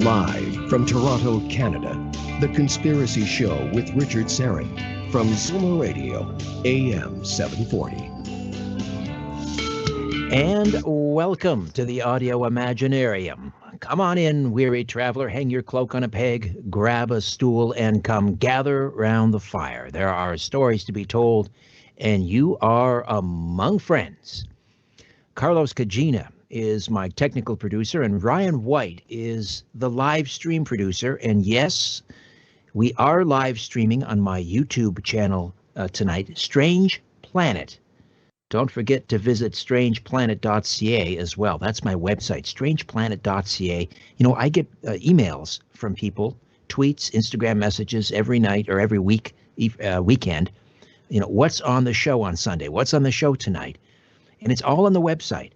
Live from Toronto, Canada, The Conspiracy Show with Richard Serrin from Zoomer Radio, AM 740. And welcome to the Audio Imaginarium. Come on in, weary traveler, hang your cloak on a peg, grab a stool, and come gather round the fire. There are stories to be told, and you are among friends. Carlos Cagina is my technical producer, and Ryan White is the live stream producer. And yes, we are live streaming on my YouTube channel tonight, Strange Planet. Don't forget to visit strangeplanet.ca as well. That's my website, strangeplanet.ca. You know, I get emails from people, tweets, Instagram messages every night or every weekend. You know, what's on the show on Sunday? What's on the show tonight? And it's all on the website.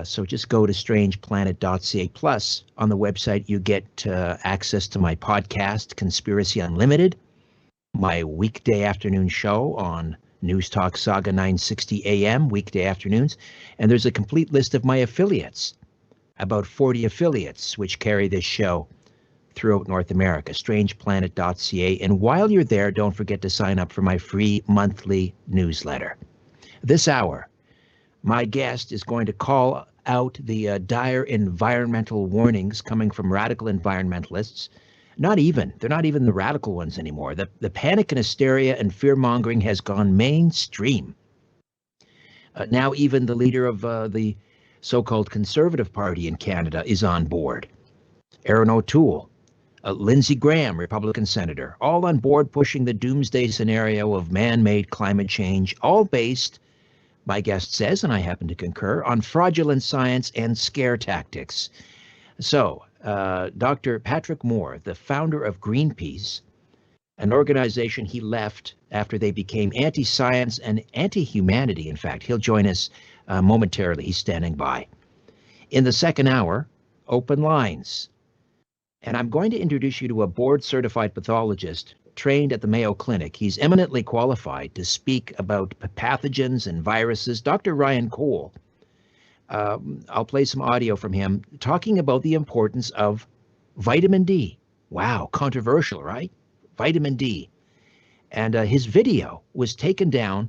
So just go to strangeplanet.ca. Plus, on the website, you get access to my podcast, Conspiracy Unlimited, my weekday afternoon show on News Talk Saga 960 AM, weekday afternoons. And there's a complete list of my affiliates, about 40 affiliates, which carry this show throughout North America, strangeplanet.ca. And while you're there, don't forget to sign up for my free monthly newsletter. This hour, my guest is going to call out the dire environmental warnings coming from radical environmentalists. They're not even the radical ones anymore. The panic and hysteria and fear-mongering has gone mainstream. Now even the leader of the so-called Conservative Party in Canada is on board. Erin O'Toole, Lindsey Graham, Republican senator, all on board pushing the doomsday scenario of man-made climate change, all based, my guest says, and I happen to concur, on fraudulent science and scare tactics. So, Dr. Patrick Moore, the founder of Greenpeace, an organization he left after they became anti-science and anti-humanity, in fact. He'll join us momentarily. He's standing by. In the second hour, open lines. And I'm going to introduce you to a board-certified pathologist trained at the Mayo Clinic. He's eminently qualified to speak about pathogens and viruses. Dr. Ryan Cole. I'll play some audio from him talking about the importance of vitamin D. Wow, controversial, right? Vitamin D. And his video was taken down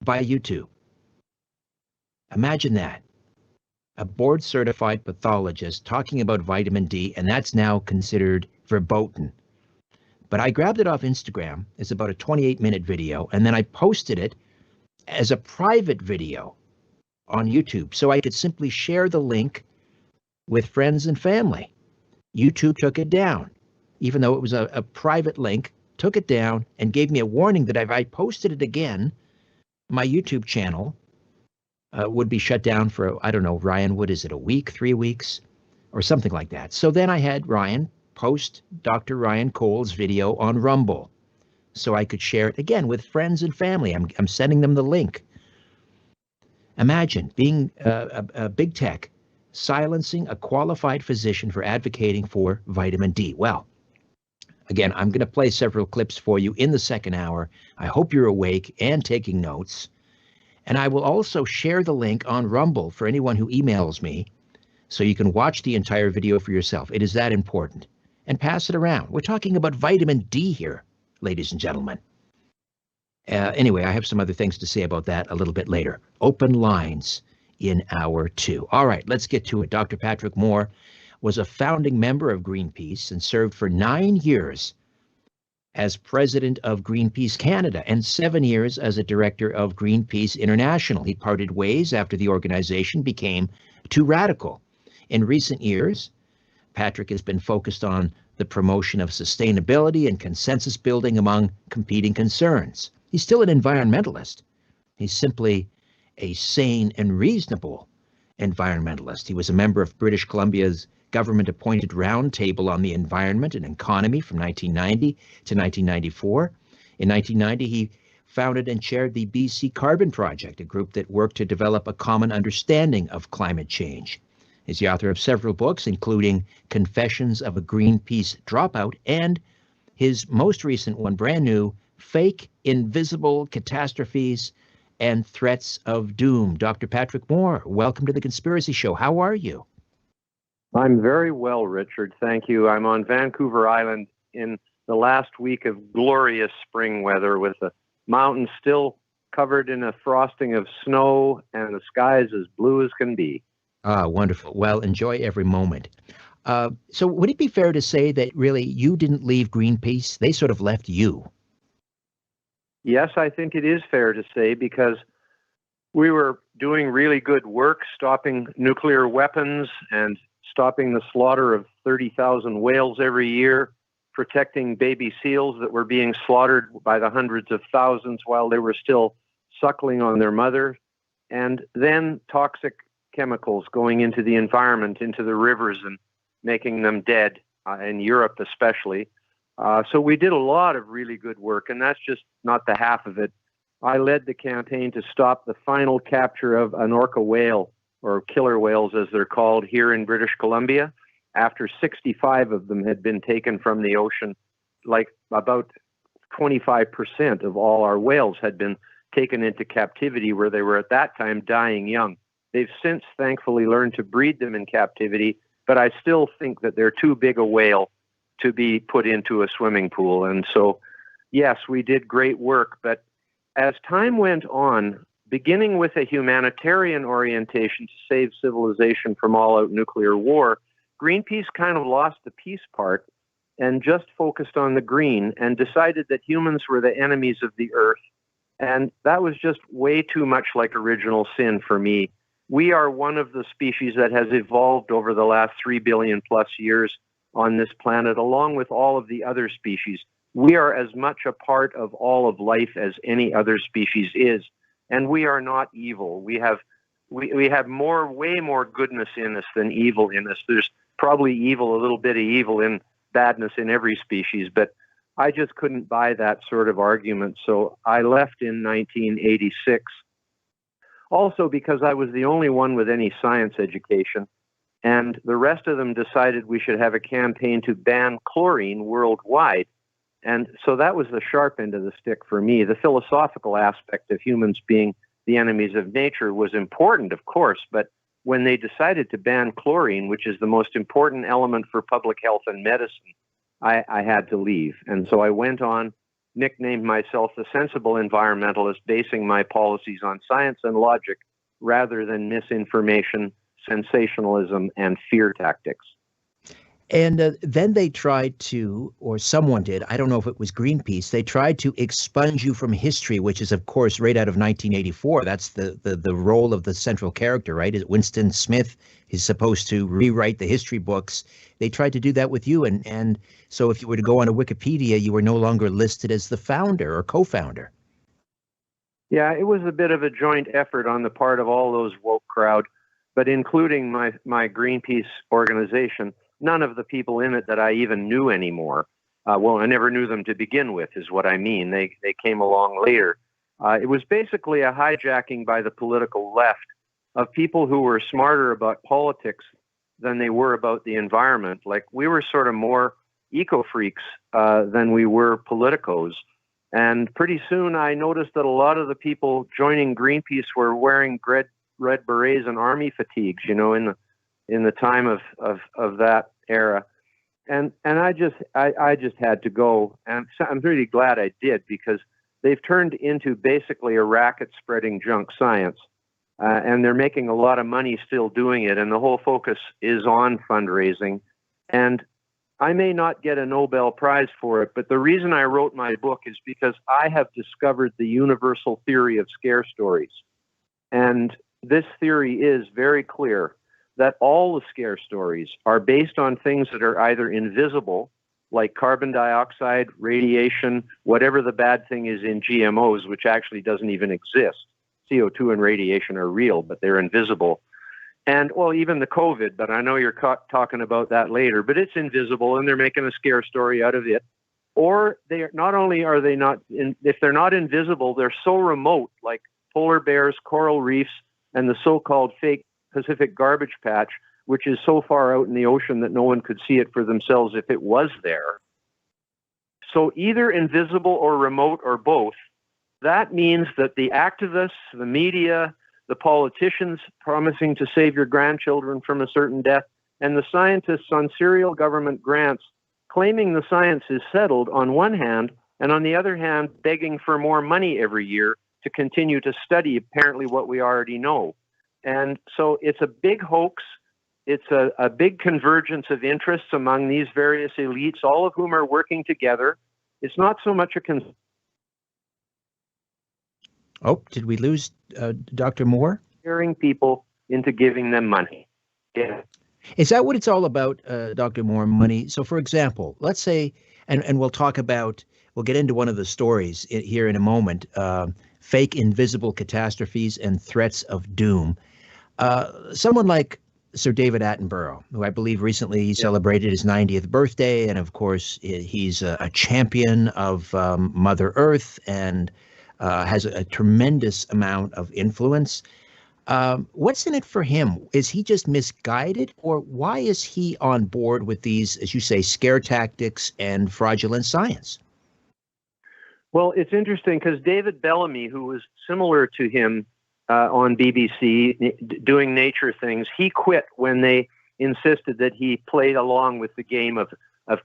by YouTube. Imagine that. A board-certified pathologist talking about vitamin D, and that's now considered verboten. But I grabbed it off Instagram. It's about a 28-minute video, and then I posted it as a private video on YouTube, so I could simply share the link with friends and family. YouTube took it down, even though it was a private link, took it down and gave me a warning that if I posted it again, my YouTube channel would be shut down for, I don't know, Ryan, what is it, a week, 3 weeks, or something like that. So then I had Ryan post Dr. Ryan Cole's video on Rumble, so I could share it again with friends and family. I'm sending them the link. Imagine being a big tech, silencing a qualified physician for advocating for vitamin D. Well, again, I'm going to play several clips for you in the second hour. I hope you're awake and taking notes. And I will also share the link on Rumble for anyone who emails me, so you can watch the entire video for yourself. It is that important. And pass it around. We're talking about vitamin D here, ladies and gentlemen. Anyway, I have some other things to say about that a little bit later. Open lines in hour 2. All right, let's get to it. Dr. Patrick Moore was a founding member of Greenpeace and served for 9 years as President of Greenpeace Canada and 7 years as a director of Greenpeace International. He parted ways after the organization became too radical. In recent years, Patrick has been focused on the promotion of sustainability and consensus building among competing concerns. He's still an environmentalist. He's simply a sane and reasonable environmentalist. He was a member of British Columbia's government-appointed Roundtable on the Environment and Economy from 1990 to 1994. In 1990, he founded and chaired the BC Carbon Project, a group that worked to develop a common understanding of climate change. He's the author of several books, including Confessions of a Greenpeace Dropout and his most recent one, brand new, Fake, Invisible Catastrophes and Threats of Doom. Dr. Patrick Moore, welcome to The Conspiracy Show. How are you? I'm very well, Richard. Thank you. I'm on Vancouver Island in the last week of glorious spring weather with the mountains still covered in a frosting of snow and the skies as blue as can be. Ah, wonderful. Well, enjoy every moment. So would it be fair to say that really you didn't leave Greenpeace? They sort of left you. Yes, I think it is fair to say, because we were doing really good work stopping nuclear weapons and stopping the slaughter of 30,000 whales every year, protecting baby seals that were being slaughtered by the hundreds of thousands while they were still suckling on their mother, and then toxic chemicals going into the environment, into the rivers, and making them dead, in Europe especially. So we did a lot of really good work, and that's just not the half of it. I led the campaign to stop the final capture of an orca whale, or killer whales as they're called, here in British Columbia, after 65 of them had been taken from the ocean. Like about 25% of all our whales had been taken into captivity, where they were at that time dying young. They've since thankfully learned to breed them in captivity, but I still think that they're too big a whale to be put into a swimming pool. And so, yes, we did great work, but as time went on, beginning with a humanitarian orientation to save civilization from all-out nuclear war, Greenpeace kind of lost the peace part and just focused on the green and decided that humans were the enemies of the earth. And that was just way too much like original sin for me. We are one of the species that has evolved over the last 3 billion plus years on this planet, along with all of the other species. We are as much a part of all of life as any other species is, and we are not evil. We have way more goodness in us than evil in us. There's probably a little bit of evil in badness in every species, but I just couldn't buy that sort of argument. So I left in 1986. Also because I was the only one with any science education, and the rest of them decided we should have a campaign to ban chlorine worldwide. And so that was the sharp end of the stick for me. The philosophical aspect of humans being the enemies of nature was important, of course, but when they decided to ban chlorine, which is the most important element for public health and medicine, I had to leave. And so I went on, nicknamed myself the sensible environmentalist, basing my policies on science and logic rather than misinformation, sensationalism, and fear tactics. And then they tried to, or someone did, I don't know if it was Greenpeace, they tried to expunge you from history, which is, of course, right out of 1984. That's the role of the central character, right? Winston Smith is supposed to rewrite the history books. They tried to do that with you. And so if you were to go on to Wikipedia, you were no longer listed as the founder or co-founder. Yeah, it was a bit of a joint effort on the part of all those woke crowd, but including my Greenpeace organization. None of the people in it that I even knew anymore. Well, I never knew them to begin with, is what I mean. They came along later. It was basically a hijacking by the political left of people who were smarter about politics than they were about the environment. Like, we were sort of more eco-freaks than we were politicos. And pretty soon I noticed that a lot of the people joining Greenpeace were wearing red berets and army fatigues, you know, in the time of that era. And I just had to go. And I'm really glad I did, because they've turned into basically a racket spreading junk science. And they're making a lot of money still doing it. And the whole focus is on fundraising. And I may not get a Nobel Prize for it, but the reason I wrote my book is because I have discovered the universal theory of scare stories. And this theory is very clear that all the scare stories are based on things that are either invisible, like carbon dioxide, radiation, whatever the bad thing is in GMOs, which actually doesn't even exist. CO2 and radiation are real, but they're invisible. And, well, even the COVID, but I know you're talking about that later, but it's invisible, and they're making a scare story out of it. Or not only are they not, if they're not invisible, they're so remote, like polar bears, coral reefs, and the so-called fake Pacific garbage patch, which is so far out in the ocean that no one could see it for themselves if it was there. So either invisible or remote or both. That means that the activists, the media, the politicians promising to save your grandchildren from a certain death, and the scientists on serial government grants claiming the science is settled on one hand, and on the other hand, begging for more money every year to continue to study apparently what we already know. And so it's a big hoax. It's a big convergence of interests among these various elites, all of whom are working together. It's not so much a Oh, did we lose Dr. Moore? Scaring people into giving them money. Yeah. Is that what it's all about, Dr. Moore, money? So, for example, let's say, and we'll talk about, we'll get into one of the stories here in a moment, fake invisible catastrophes and threats of doom. Someone like Sir David Attenborough, who I believe recently celebrated his 90th birthday, and of course he's a champion of Mother Earth and has a tremendous amount of influence. What's in it for him? Is he just misguided, or why is he on board with these, as you say, scare tactics and fraudulent science? Well, it's interesting because David Bellamy, who was similar to him on BBC doing nature things, he quit when they insisted that he played along with the game of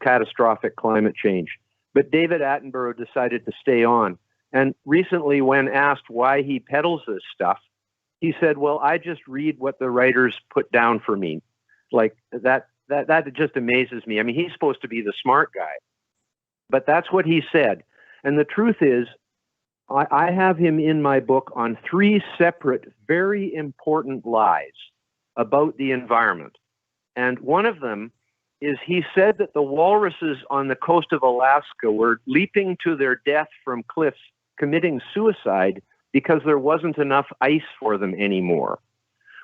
catastrophic climate change. But David Attenborough decided to stay on. And recently, when asked why he peddles this stuff, he said, well, I just read what the writers put down for me. Like that just amazes me. I mean, he's supposed to be the smart guy, but that's what he said. And the truth is, I have him in my book on 3 separate, very important lies about the environment. And one of them is he said that the walruses on the coast of Alaska were leaping to their death from cliffs, committing suicide because there wasn't enough ice for them anymore.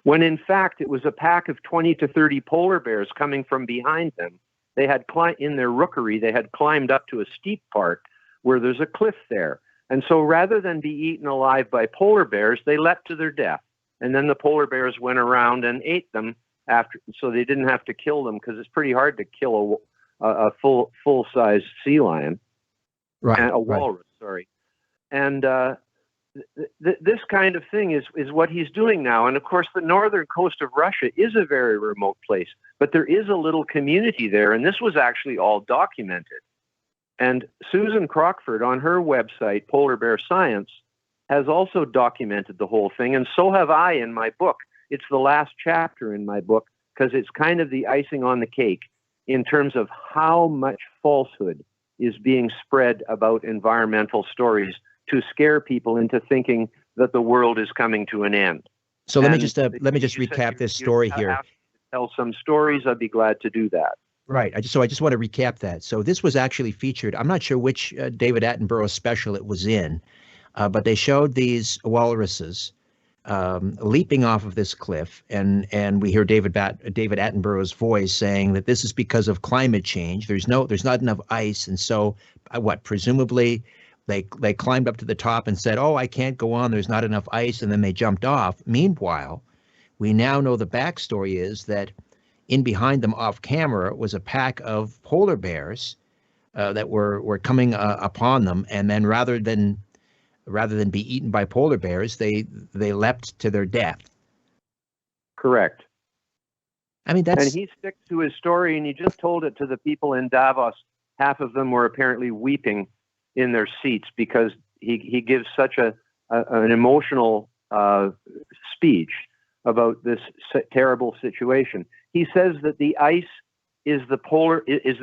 When in fact, it was a pack of 20 to 30 polar bears coming from behind them. They had in their rookery, they had climbed up to a steep part where there's a cliff there. And so rather than be eaten alive by polar bears, they leapt to their death. And then the polar bears went around and ate them after, so they didn't have to kill them, because it's pretty hard to kill a full-size sea lion. Right. And a walrus, sorry. And this kind of thing is what he's doing now. And of course, the northern coast of Russia is a very remote place, but there is a little community there. And this was actually all documented. And Susan Crockford on her website, Polar Bear Science, has also documented the whole thing. And so have I in my book. It's the last chapter in my book because it's kind of the icing on the cake in terms of how much falsehood is being spread about environmental stories to scare people into thinking that the world is coming to an end. So let me just recap this story here. Tell some stories. I'd be glad to do that. Right. I just want to recap that. So this was actually featured. I'm not sure which David Attenborough special it was in, but they showed these walruses leaping off of this cliff, and we hear David Attenborough's voice saying that this is because of climate change. There's not enough ice, and so presumably they climbed up to the top and said, "Oh, I can't go on. There's not enough ice," and then they jumped off. Meanwhile, we now know the backstory is that in behind them off camera was a pack of polar bears that were coming upon them, and then rather than be eaten by polar bears, they leapt to their death. Correct. I mean, and he sticks to his story, and he just told it to the people in Davos. Half of them were apparently weeping in their seats because he gives such an emotional speech about this terrible situation. He says that the ice is the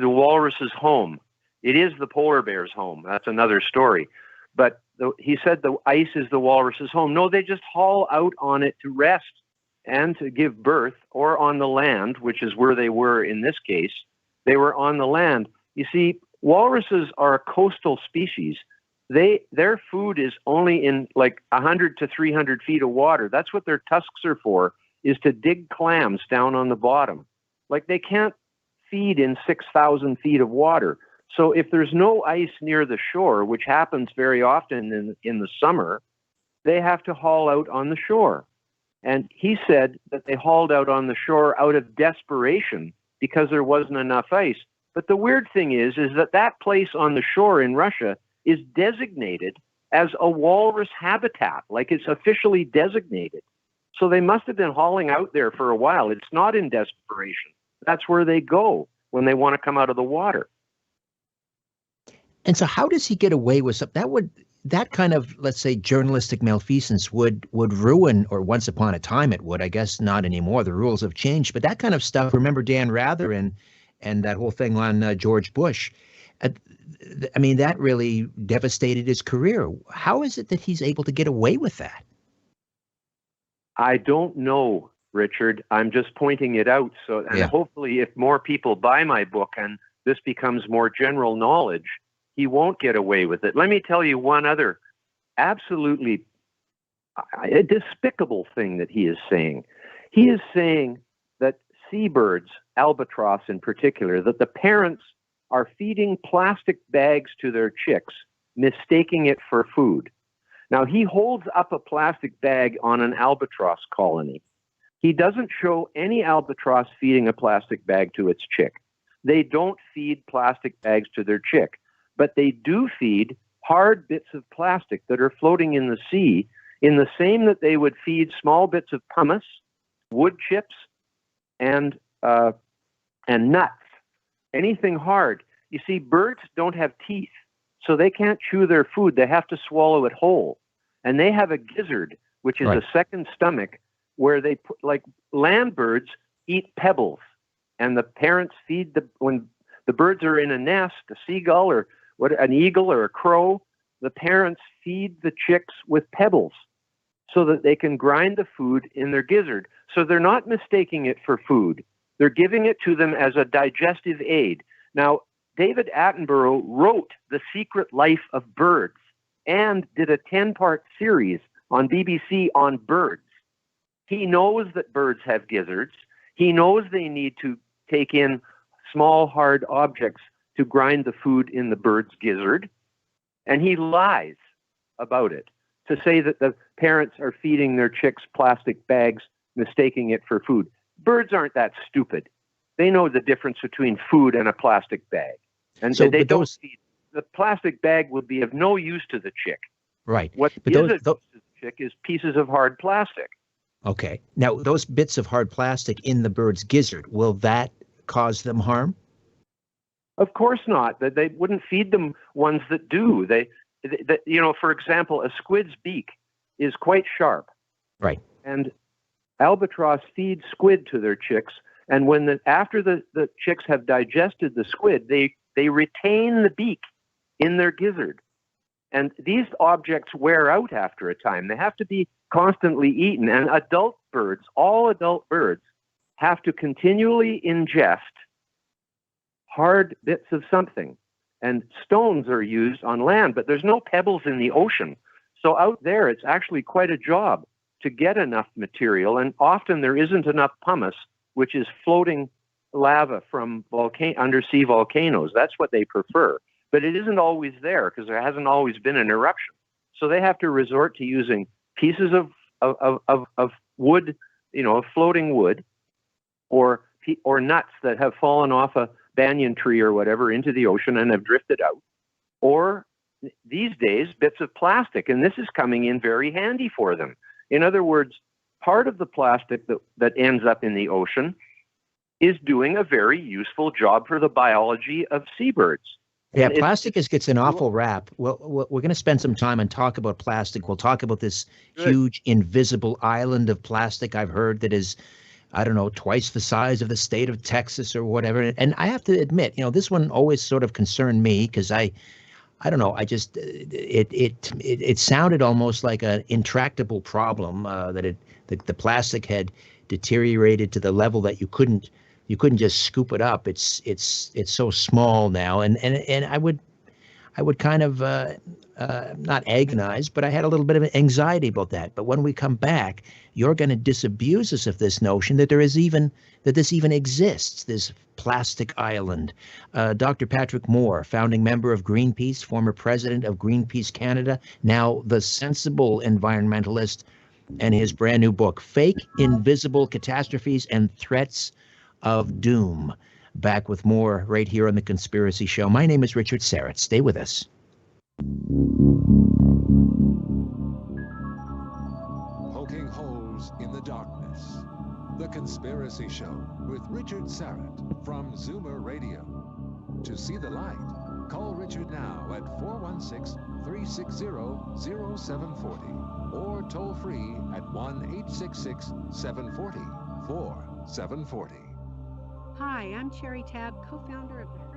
walrus's home. It is the polar bear's home. That's another story. But he said the ice is the walrus's home. No, they just haul out on it to rest and to give birth, or on the land, which is where they were in this case. They were on the land. You see, walruses are a coastal species. Their food is only in like 100 to 300 feet of water. That's what their tusks are for, is to dig clams down on the bottom. Like, they can't feed in 6,000 feet of water. So if there's no ice near the shore, which happens very often in the summer, they have to haul out on the shore. And he said that they hauled out on the shore out of desperation because there wasn't enough ice. But the weird thing is that place on the shore in Russia is designated as a walrus habitat, like it's officially designated. So they must have been hauling out there for a while. It's not in desperation. That's where they go when they want to come out of the water. And so how does he get away with something? That kind of, let's say, journalistic malfeasance would ruin, or once upon a time it would, I guess not anymore. The rules have changed. But that kind of stuff, remember Dan Rather and that whole thing on George Bush. I mean, that really devastated his career. How is it that he's able to get away with that? I don't know, Richard. I'm just pointing it out. Hopefully if more people buy my book and this becomes more general knowledge, he won't get away with it. Let me tell you one other absolutely despicable thing that he is saying. He is saying that seabirds, albatross in particular, that the parents are feeding plastic bags to their chicks, mistaking it for food. Now, he holds up a plastic bag on an albatross colony. He doesn't show any albatross feeding a plastic bag to its chick. They don't feed plastic bags to their chick, but they do feed hard bits of plastic that are floating in the sea in the same that they would feed small bits of pumice, wood chips, and nuts. Anything hard. You see, birds don't have teeth, so they can't chew their food. They have to swallow it whole. And they have a gizzard, which is a second stomach, where they put, like land birds eat pebbles. And the parents feed when the birds are in a nest, a seagull or an eagle or a crow, the parents feed the chicks with pebbles so that they can grind the food in their gizzard. So they're not mistaking it for food. They're giving it to them as a digestive aid. Now, David Attenborough wrote The Secret Life of Birds and did a 10-part series on BBC on birds. He knows that birds have gizzards. He knows they need to take in small, hard objects to grind the food in the bird's gizzard. And he lies about it to say that the parents are feeding their chicks plastic bags, mistaking it for food. Birds aren't that stupid. They know the difference between food and a plastic bag. And so they don't feed. The plastic bag will be of no use to the chick. Right. What is of use to the chick is pieces of hard plastic. Okay. Now, those bits of hard plastic in the bird's gizzard, will that cause them harm? Of course not. They wouldn't feed them ones that do. For example, a squid's beak is quite sharp. Right. And albatross feed squid to their chicks. And after the chicks have digested the squid, they retain the beak in their gizzard. And these objects wear out after a time. They have to be constantly eaten. And all adult birds, have to continually ingest hard bits of something. And stones are used on land, but there's no pebbles in the ocean. So out there, it's actually quite a job to get enough material. And often there isn't enough pumice, which is floating lava from undersea volcanoes. That's what they prefer. But it isn't always there because there hasn't always been an eruption. So they have to resort to using pieces of wood, floating wood, or nuts that have fallen off a banyan tree or whatever into the ocean and have drifted out. Or these days, bits of plastic. And this is coming in very handy for them. In other words, part of the plastic that ends up in the ocean is doing a very useful job for the biology of seabirds. Yeah, plastic gets an awful rap. Well, we're going to spend some time and talk about plastic. We'll talk about this huge invisible island of plastic I've heard that is, I don't know, twice the size of the state of Texas or whatever. And I have to admit, this one always sort of concerned me because I don't know, it sounded almost like an intractable problem that the plastic had deteriorated to the level that you couldn't just scoop it up. It's so small now, and I would kind of not agonize, but I had a little bit of anxiety about that. But when we come back, you're going to disabuse us of this notion that this even exists, this plastic island. Dr. Patrick Moore, founding member of Greenpeace, former president of Greenpeace Canada, now the sensible environmentalist, and his brand new book, Fake Invisible Catastrophes and Threats of Doom. Back with more right here on The Conspiracy Show. My name is Richard Syrett. Stay with us. Poking holes in the darkness. The Conspiracy Show with Richard Syrett from Zoomer Radio. To see the light, call Richard now at 416-360-0740 or toll free at 1-866-740-4740. Hi, I'm Cherry Tab, co-founder of the Hertz.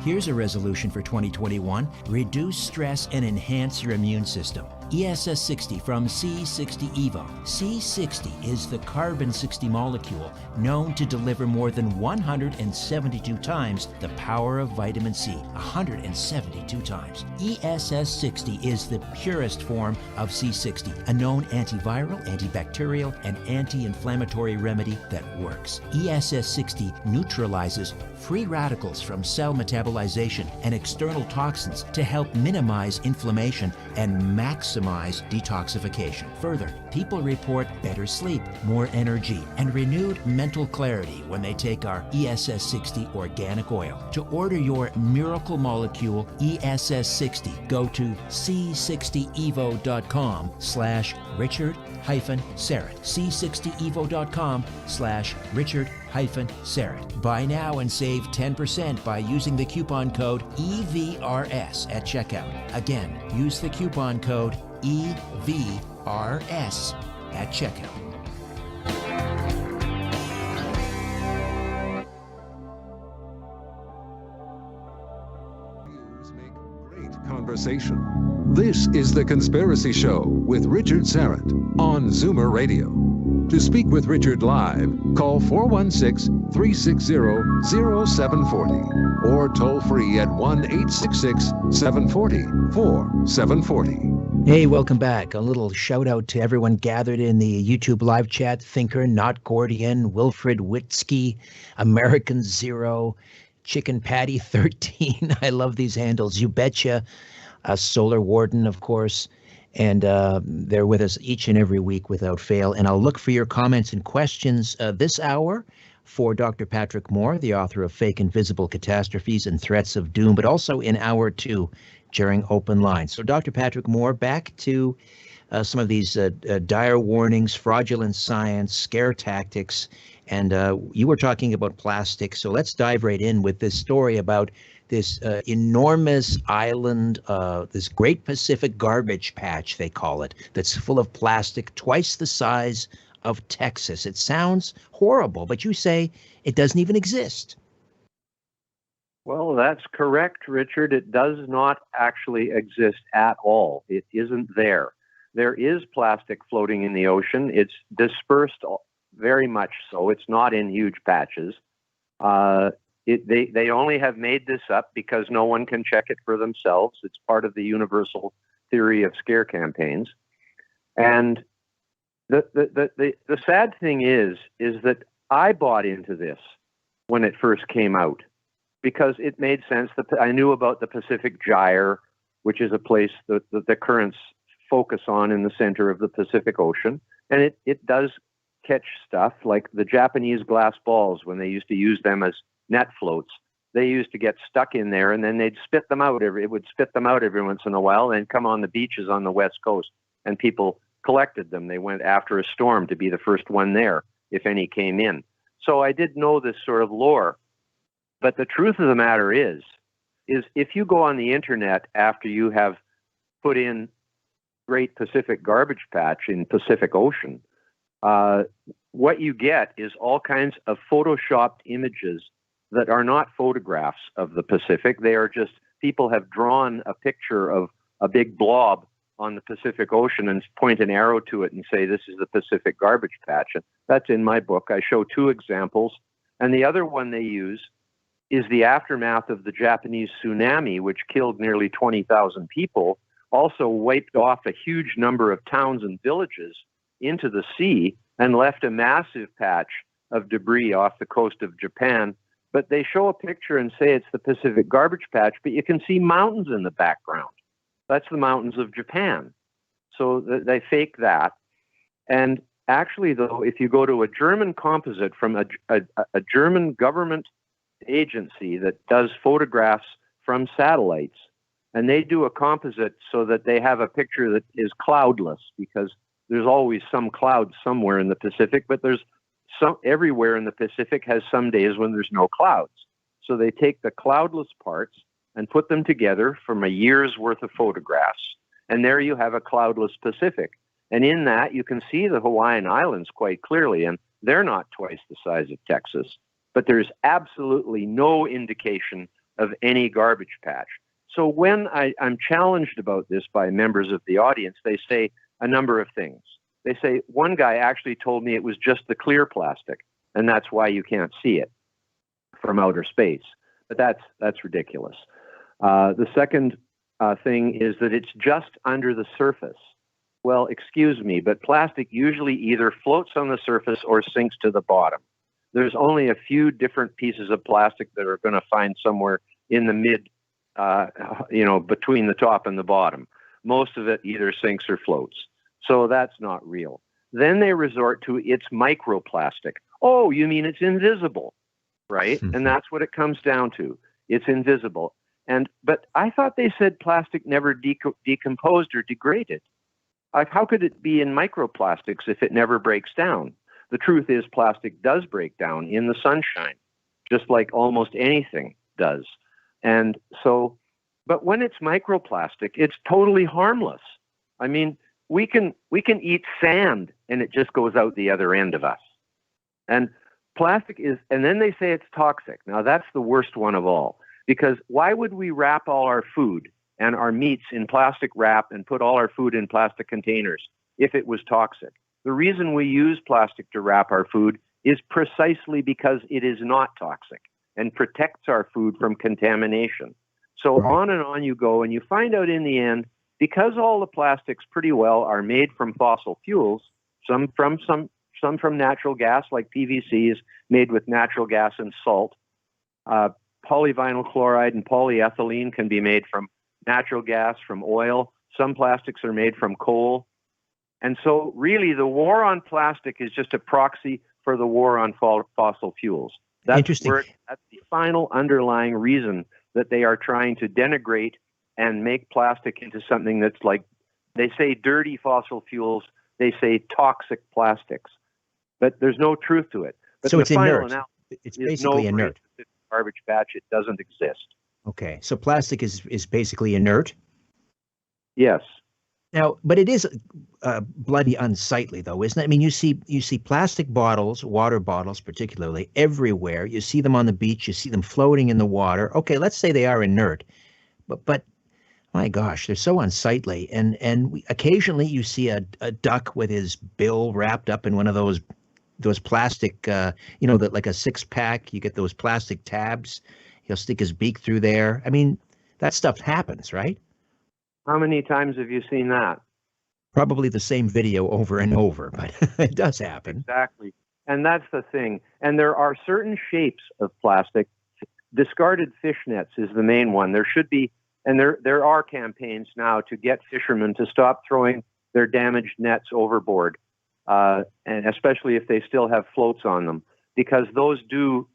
Here's a resolution for 2021. Reduce stress and enhance your immune system. ESS 60 from C60 Evo. C60 is the carbon 60 molecule known to deliver more than 172 times the power of vitamin C. 172 times. ESS 60 is the purest form of C60, a known antiviral, antibacterial, and anti-inflammatory remedy that works. ESS 60 neutralizes free radicals from cell metabolization and external toxins to help minimize inflammation and maximize detoxification. Further, people report better sleep, more energy, and renewed mental clarity when they take our ESS 60 organic oil. To order your miracle molecule ESS 60, go to c60evo.com/Richard-Syrett. c60evo.com/Richard-Syrett. Buy now and save 10% by using the coupon code EVRS at checkout. Again, use the coupon code EVRS at checkout. Views make great conversation. This is The Conspiracy Show with Richard Syrett on Zoomer Radio. To speak with Richard live, call 416-360-0740 or toll free at 1-866-740-4740. Hey, welcome back. A little shout out to everyone gathered in the YouTube live chat. Thinker, Not Gordian, Wilfred Witzke, American Zero, Chicken Patty 13. I love these handles. You Betcha. Solar Warden, of course. And they're with us each and every week without fail. And I'll look for your comments and questions this hour for Dr. Patrick Moore, the author of Fake and Visible Catastrophes and Threats of Doom, but also in hour 2 during Open Line. So Dr. Patrick Moore, back to some of these dire warnings, fraudulent science, scare tactics, and you were talking about plastic. So let's dive right in with this story about this enormous island, this Great Pacific Garbage Patch, they call it, that's full of plastic, twice the size of Texas. It sounds horrible, but you say it doesn't even exist. Well, that's correct, Richard. It does not actually exist at all. It isn't there. There is plastic floating in the ocean. It's dispersed very much so. It's not in huge patches. They only have made this up because no one can check it for themselves. It's part of the universal theory of scare campaigns. And the sad thing is that I bought into this when it first came out because it made sense. I knew about the Pacific Gyre, which is a place that the currents focus on in the center of the Pacific Ocean. And it does catch stuff like the Japanese glass balls when they used to use them as net floats. They used to get stuck in there and then they'd spit them out. It would spit them out every once in a while and come on the beaches on the West Coast. And people collected them. They went after a storm to be the first one there, if any came in. So I did know this sort of lore. But the truth of the matter is if you go on the internet after you have put in Great Pacific Garbage Patch in Pacific Ocean, what you get is all kinds of photoshopped images that are not photographs of the Pacific. They are just people have drawn a picture of a big blob on the Pacific Ocean and point an arrow to it and say, this is the Pacific Garbage Patch. And that's in my book. I show 2 examples. And the other one they use is the aftermath of the Japanese tsunami, which killed nearly 20,000 people, also wiped off a huge number of towns and villages into the sea and left a massive patch of debris off the coast of Japan. But they show a picture and say it's the Pacific Garbage Patch, but you can see mountains in the background. That's the mountains of Japan. So they fake that. And actually, though, if you go to a German composite from a German government agency that does photographs from satellites, and they do a composite so that they have a picture that is cloudless, because there's always some clouds somewhere in the Pacific, but there's some everywhere in the Pacific has some days when there's no clouds. So they take the cloudless parts and put them together from a year's worth of photographs, and there you have a cloudless Pacific. And in that, you can see the Hawaiian Islands quite clearly, and they're not twice the size of Texas, but there's absolutely no indication of any garbage patch. So when I'm challenged about this by members of the audience, they say a number of things. They say, one guy actually told me it was just the clear plastic, and that's why you can't see it from outer space. But that's ridiculous. The second thing is that it's just under the surface. Well, excuse me, but plastic usually either floats on the surface or sinks to the bottom. There's only a few different pieces of plastic that are going to find somewhere in the mid, between the top and the bottom. Most of it either sinks or floats. So that's not real. Then they resort to it's microplastic. Oh, you mean it's invisible, right? And that's what it comes down to. It's invisible. But I thought they said plastic never decomposed or degraded. How could it be in microplastics if it never breaks down? The truth is plastic does break down in the sunshine, just like almost anything does. And so, but when it's microplastic, it's totally harmless. I mean, we can eat sand and it just goes out the other end of us. And plastic is, and then they say it's toxic. Now that's the worst one of all, because why would we wrap all our food and our meats in plastic wrap and put all our food in plastic containers if it was toxic? The reason we use plastic to wrap our food is precisely because it is not toxic and protects our food from contamination. So on and on you go, and you find out in the end, because all the plastics pretty well are made from fossil fuels, some from natural gas, like PVC is made with natural gas and salt. Polyvinyl chloride and polyethylene can be made from natural gas, from oil. Some plastics are made from coal. And so really the war on plastic is just a proxy for the war on fossil fuels. That's Interesting. That's the final underlying reason that they are trying to denigrate and make plastic into something that's like, they say dirty fossil fuels, they say toxic plastics. But there's no truth to it. But so it's inert. It's basically inert. Garbage patch, it doesn't exist. Okay, so plastic is basically inert? Yes. Now, but it is bloody unsightly, though, isn't it? I mean, you see plastic bottles, water bottles particularly, everywhere. You see them on the beach. You see them floating in the water. Okay, let's say they are inert, but my gosh, they're so unsightly. And occasionally you see a duck with his bill wrapped up in one of those plastic, that like a 6-pack. You get those plastic tabs. He'll stick his beak through there. I mean, that stuff happens, right? How many times have you seen that? Probably the same video over and over, but it does happen. Exactly. And that's the thing. And there are certain shapes of plastic. Discarded fish nets is the main one. There should be, and there are campaigns now to get fishermen to stop throwing their damaged nets overboard, and especially if they still have floats on them, because those do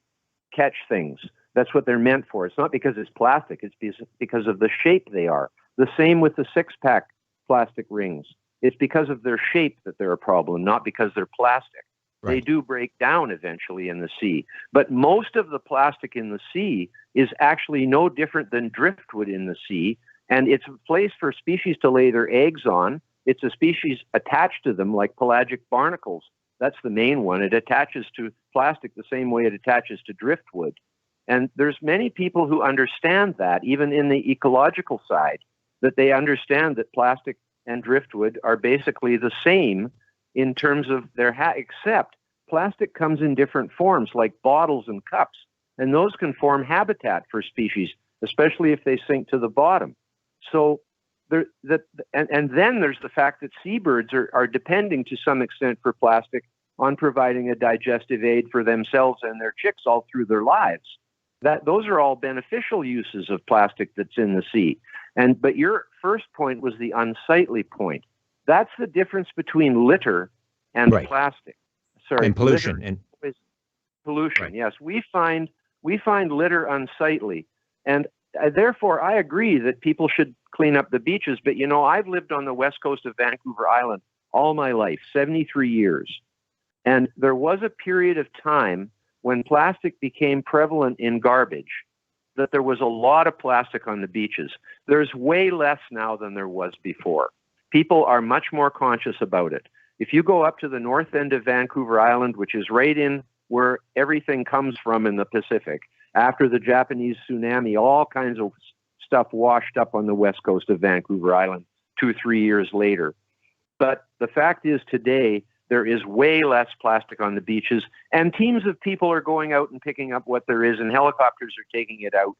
catch things. That's what they're meant for. It's not because it's plastic. It's because of the shape they are. The same with the 6-pack plastic rings. It's because of their shape that they're a problem, not because they're plastic. Right. They do break down eventually in the sea. But most of the plastic in the sea is actually no different than driftwood in the sea. And it's a place for species to lay their eggs on. It's a species attached to them, like pelagic barnacles. That's the main one. It attaches to plastic the same way it attaches to driftwood. And there's many people who understand that, even in the ecological side, that they understand that plastic and driftwood are basically the same in terms of their except plastic comes in different forms, like bottles and cups, and those can form habitat for species, especially if they sink to the bottom. So then there's the fact that seabirds are depending to some extent for plastic on providing a digestive aid for themselves and their chicks all through their lives. Those are all beneficial uses of plastic that's in the sea. But your first point was the unsightly point. That's the difference between litter and plastic. Sorry, and pollution. Pollution. Right. Yes, we find litter unsightly, and therefore, I agree that people should clean up the beaches. But, I've lived on the west coast of Vancouver Island all my life, 73 years. And there was a period of time when plastic became prevalent in garbage, that there was a lot of plastic on the beaches. There's way less now than there was before. People are much more conscious about it. If you go up to the north end of Vancouver Island, which is right in where everything comes from in the Pacific, after the Japanese tsunami, all kinds of stuff washed up on the west coast of Vancouver Island 2-3 years later. But the fact is today, there is way less plastic on the beaches, and teams of people are going out and picking up what there is, and helicopters are taking it out.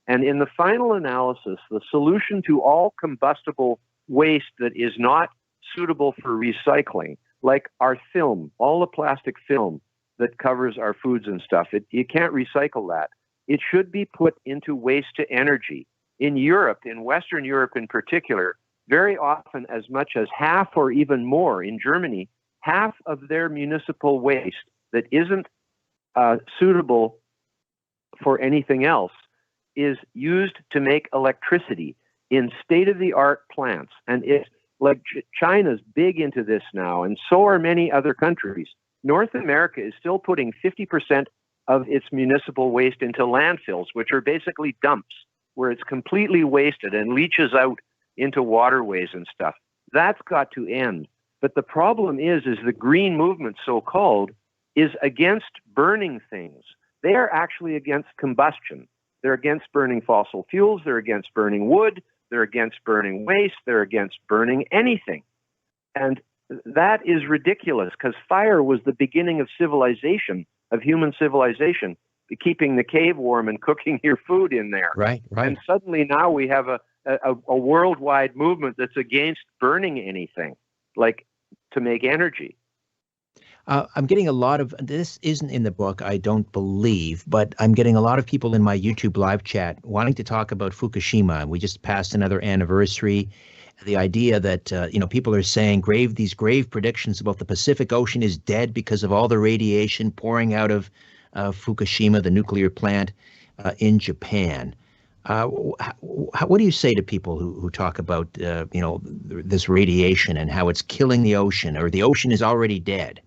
And in the final analysis, the solution to all combustible waste that is not suitable for recycling, like our film, all the plastic film that covers our foods and stuff, you can't recycle that. It should be put into waste to energy. In Europe, in Western Europe in particular, very often as much as half or even more, in Germany, half of their municipal waste that isn't suitable for anything else is used to make electricity in state-of-the-art plants. And it's like China's big into this now, and so are many other countries. North America is still putting 50% of its municipal waste into landfills, which are basically dumps, where it's completely wasted and leaches out into waterways and stuff. That's got to end. But the problem is the green movement, so-called, is against burning things. They are actually against combustion. They're against burning fossil fuels. They're against burning wood. They're against burning waste. They're against burning anything. And that is ridiculous, because fire was the beginning of civilization, of human civilization, keeping the cave warm and cooking your food in there. Right. And suddenly now we have a worldwide movement that's against burning anything, like to make energy. I'm getting a lot of, this isn't in the book, I don't believe, but I'm getting a lot of people in my YouTube live chat wanting to talk about Fukushima. We just passed another anniversary. The idea that, people are saying these grave predictions about the Pacific Ocean is dead because of all the radiation pouring out of Fukushima, the nuclear plant in Japan. What do you say to people who talk about, this radiation and how it's killing the ocean, or the ocean is already dead?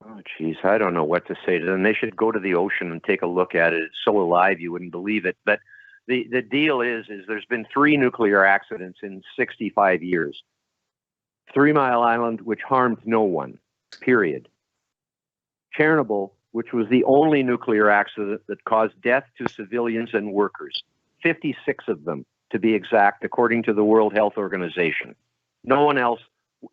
Oh, geez, I don't know what to say to them. They should go to the ocean and take a look at it. It's so alive you wouldn't believe it. But the deal is there's been 3 nuclear accidents in 65 years. 3 Mile Island, which harmed no one, period. Chernobyl, which was the only nuclear accident that caused death to civilians and workers. 56 of them, to be exact, according to the World Health Organization. No one else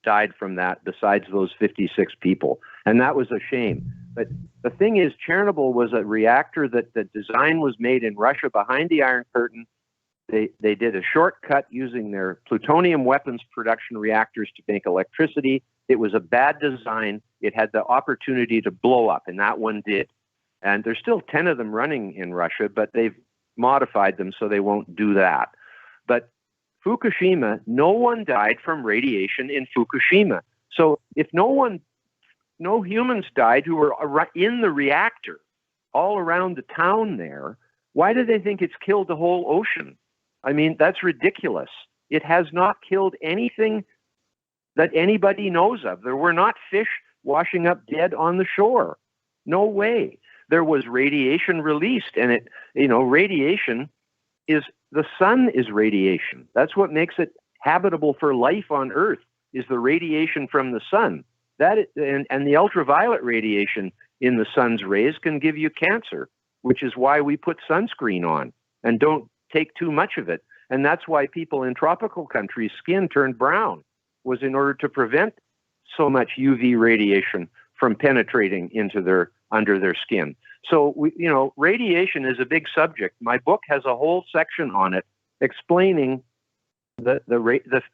died from that besides those 56 people. And that was a shame. But the thing is, Chernobyl was a reactor that the design was made in Russia behind the Iron Curtain. They did a shortcut using their plutonium weapons production reactors to make electricity. It was a bad design. It had the opportunity to blow up, and that one did. And there's still 10 of them running in Russia, but they've modified them so they won't do that. But Fukushima, no one died from radiation in Fukushima. So if no humans died who were in the reactor all around the town there, why do they think it's killed the whole ocean? I mean, that's ridiculous. It has not killed anything that anybody knows of. There were not fish washing up dead on the shore. No way. There was radiation released, and radiation is, the sun is radiation. That's what makes it habitable for life on Earth, is the radiation from the sun. And the ultraviolet radiation in the sun's rays can give you cancer, which is why we put sunscreen on and don't take too much of it. And that's why people in tropical countries' skin turned brown, was in order to prevent so much UV radiation from penetrating under their skin. So radiation is a big subject. My book has a whole section on it explaining the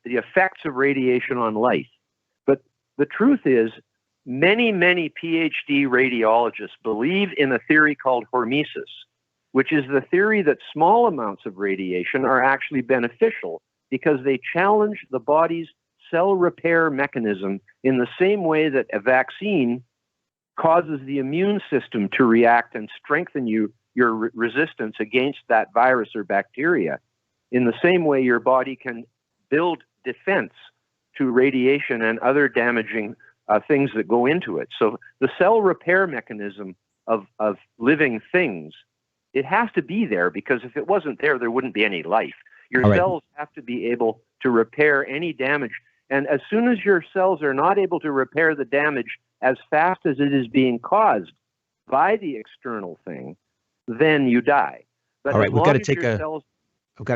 effects of radiation on life. But the truth is, many PhD radiologists believe in a theory called hormesis, which is the theory that small amounts of radiation are actually beneficial because they challenge the body's cell repair mechanism in the same way that a vaccine causes the immune system to react and strengthen you your resistance against that virus or bacteria. In the same way, your body can build defense to radiation and other damaging things that go into it. So the cell repair mechanism of living things, it has to be there, because if it wasn't there, there wouldn't be any life. Your cells have to be able to repair any damage. And as soon as your cells are not able to repair the damage as fast as it is being caused by the external thing, then you die. But all right, we've got to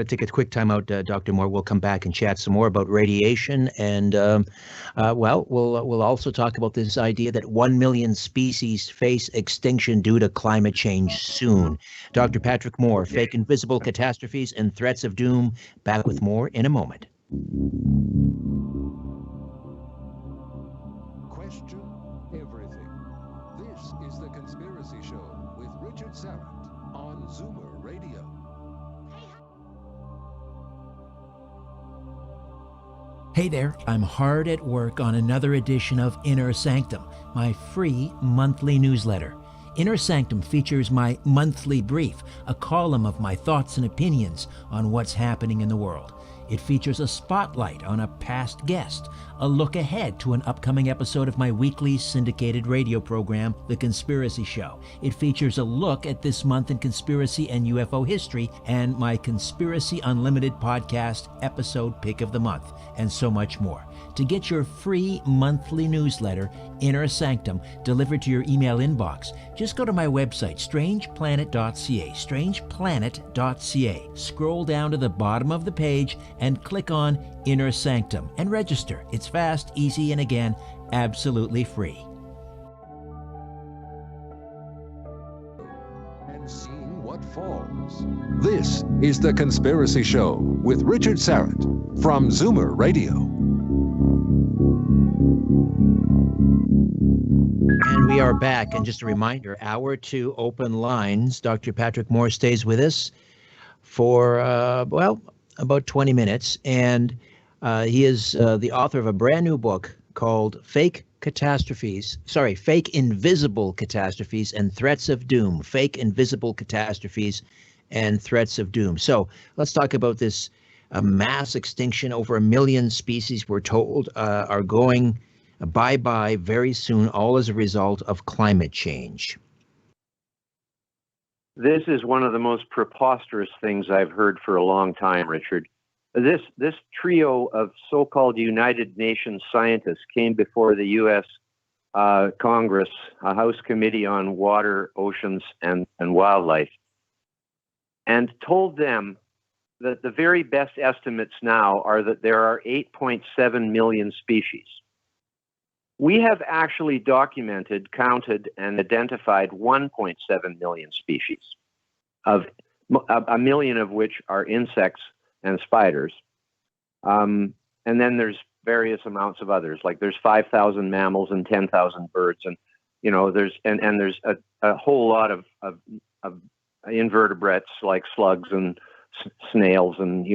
take a quick time out, Dr. Moore. We'll come back and chat some more about radiation, and we'll also talk about this idea that 1 million species face extinction due to climate change soon. Dr. Patrick Moore, Fake Invisible Catastrophes and Threats of Doom. Back with more in a moment. Question everything. This is The Conspiracy Show with Richard Syrett on Zoomer Radio. Hey there, I'm hard at work on another edition of Inner Sanctum, my free monthly newsletter. Inner Sanctum features my monthly brief, a column of my thoughts and opinions on what's happening in the world. It features a spotlight on a past guest, a look ahead to an upcoming episode of my weekly syndicated radio program, The Conspiracy Show. It features a look at this month in conspiracy and UFO history, and my Conspiracy Unlimited podcast episode pick of the month, and so much more. To get your free monthly newsletter, Inner Sanctum, delivered to your email inbox, just go to my website, strangeplanet.ca, strangeplanet.ca. Scroll down to the bottom of the page and click on Inner Sanctum and register. It's fast, easy, and again, absolutely free. And seeing what falls. This is The Conspiracy Show with Richard Syrett from Zoomer Radio. And we are back. And just a reminder, hour 2 open lines. Dr. Patrick Moore stays with us for, about 20 minutes. And he is the author of a brand new book called Fake Invisible Catastrophes and Threats of Doom. Fake Invisible Catastrophes and Threats of Doom. So let's talk about this mass extinction. Over 1 million species, we're told, are going bye-bye very soon, all as a result of climate change. This is one of the most preposterous things I've heard for a long time, Richard. This trio of so-called United Nations scientists came before the U.S. Congress, a House Committee on Water, Oceans, and Wildlife, and told them that the very best estimates now are that there are 8.7 million species. We have actually documented, counted, and identified 1.7 million species, of 1 million of which are insects and spiders. And then there's various amounts of others, like there's 5,000 mammals and 10,000 birds, and there's a whole lot of invertebrates like slugs and snails, and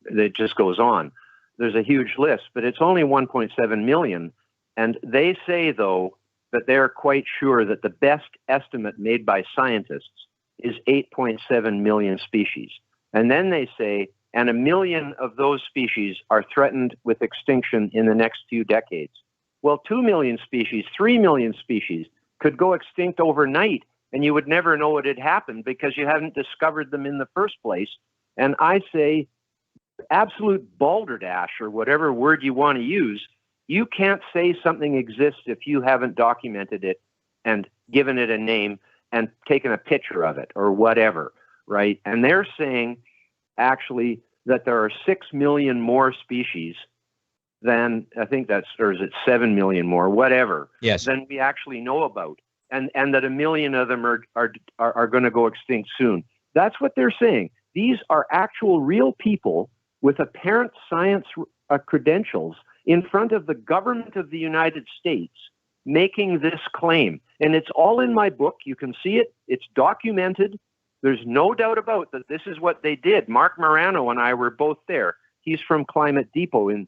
it just goes on. There's a huge list, but it's only 1.7 million. And they say, though, that they're quite sure that the best estimate made by scientists is 8.7 million species. And then they say, and 1 million of those species are threatened with extinction in the next few decades. Well, 2 million species, 3 million species could go extinct overnight, and you would never know it had happened because you haven't discovered them in the first place. And I say, absolute balderdash, or whatever word you want to use. You can't say something exists if you haven't documented it and given it a name and taken a picture of it or whatever, right? And they're saying actually that there are 6 million more species than, I think that's, or is it 7 million more, whatever, yes, than we actually know about. And that 1 million of them are going to go extinct soon. That's what they're saying. These are actual real people with apparent science credentials in front of the government of the United States making this claim. And it's all in my book. You can see it. It's documented. There's no doubt about that this is what they did. Mark Morano and I were both there. He's from Climate Depot in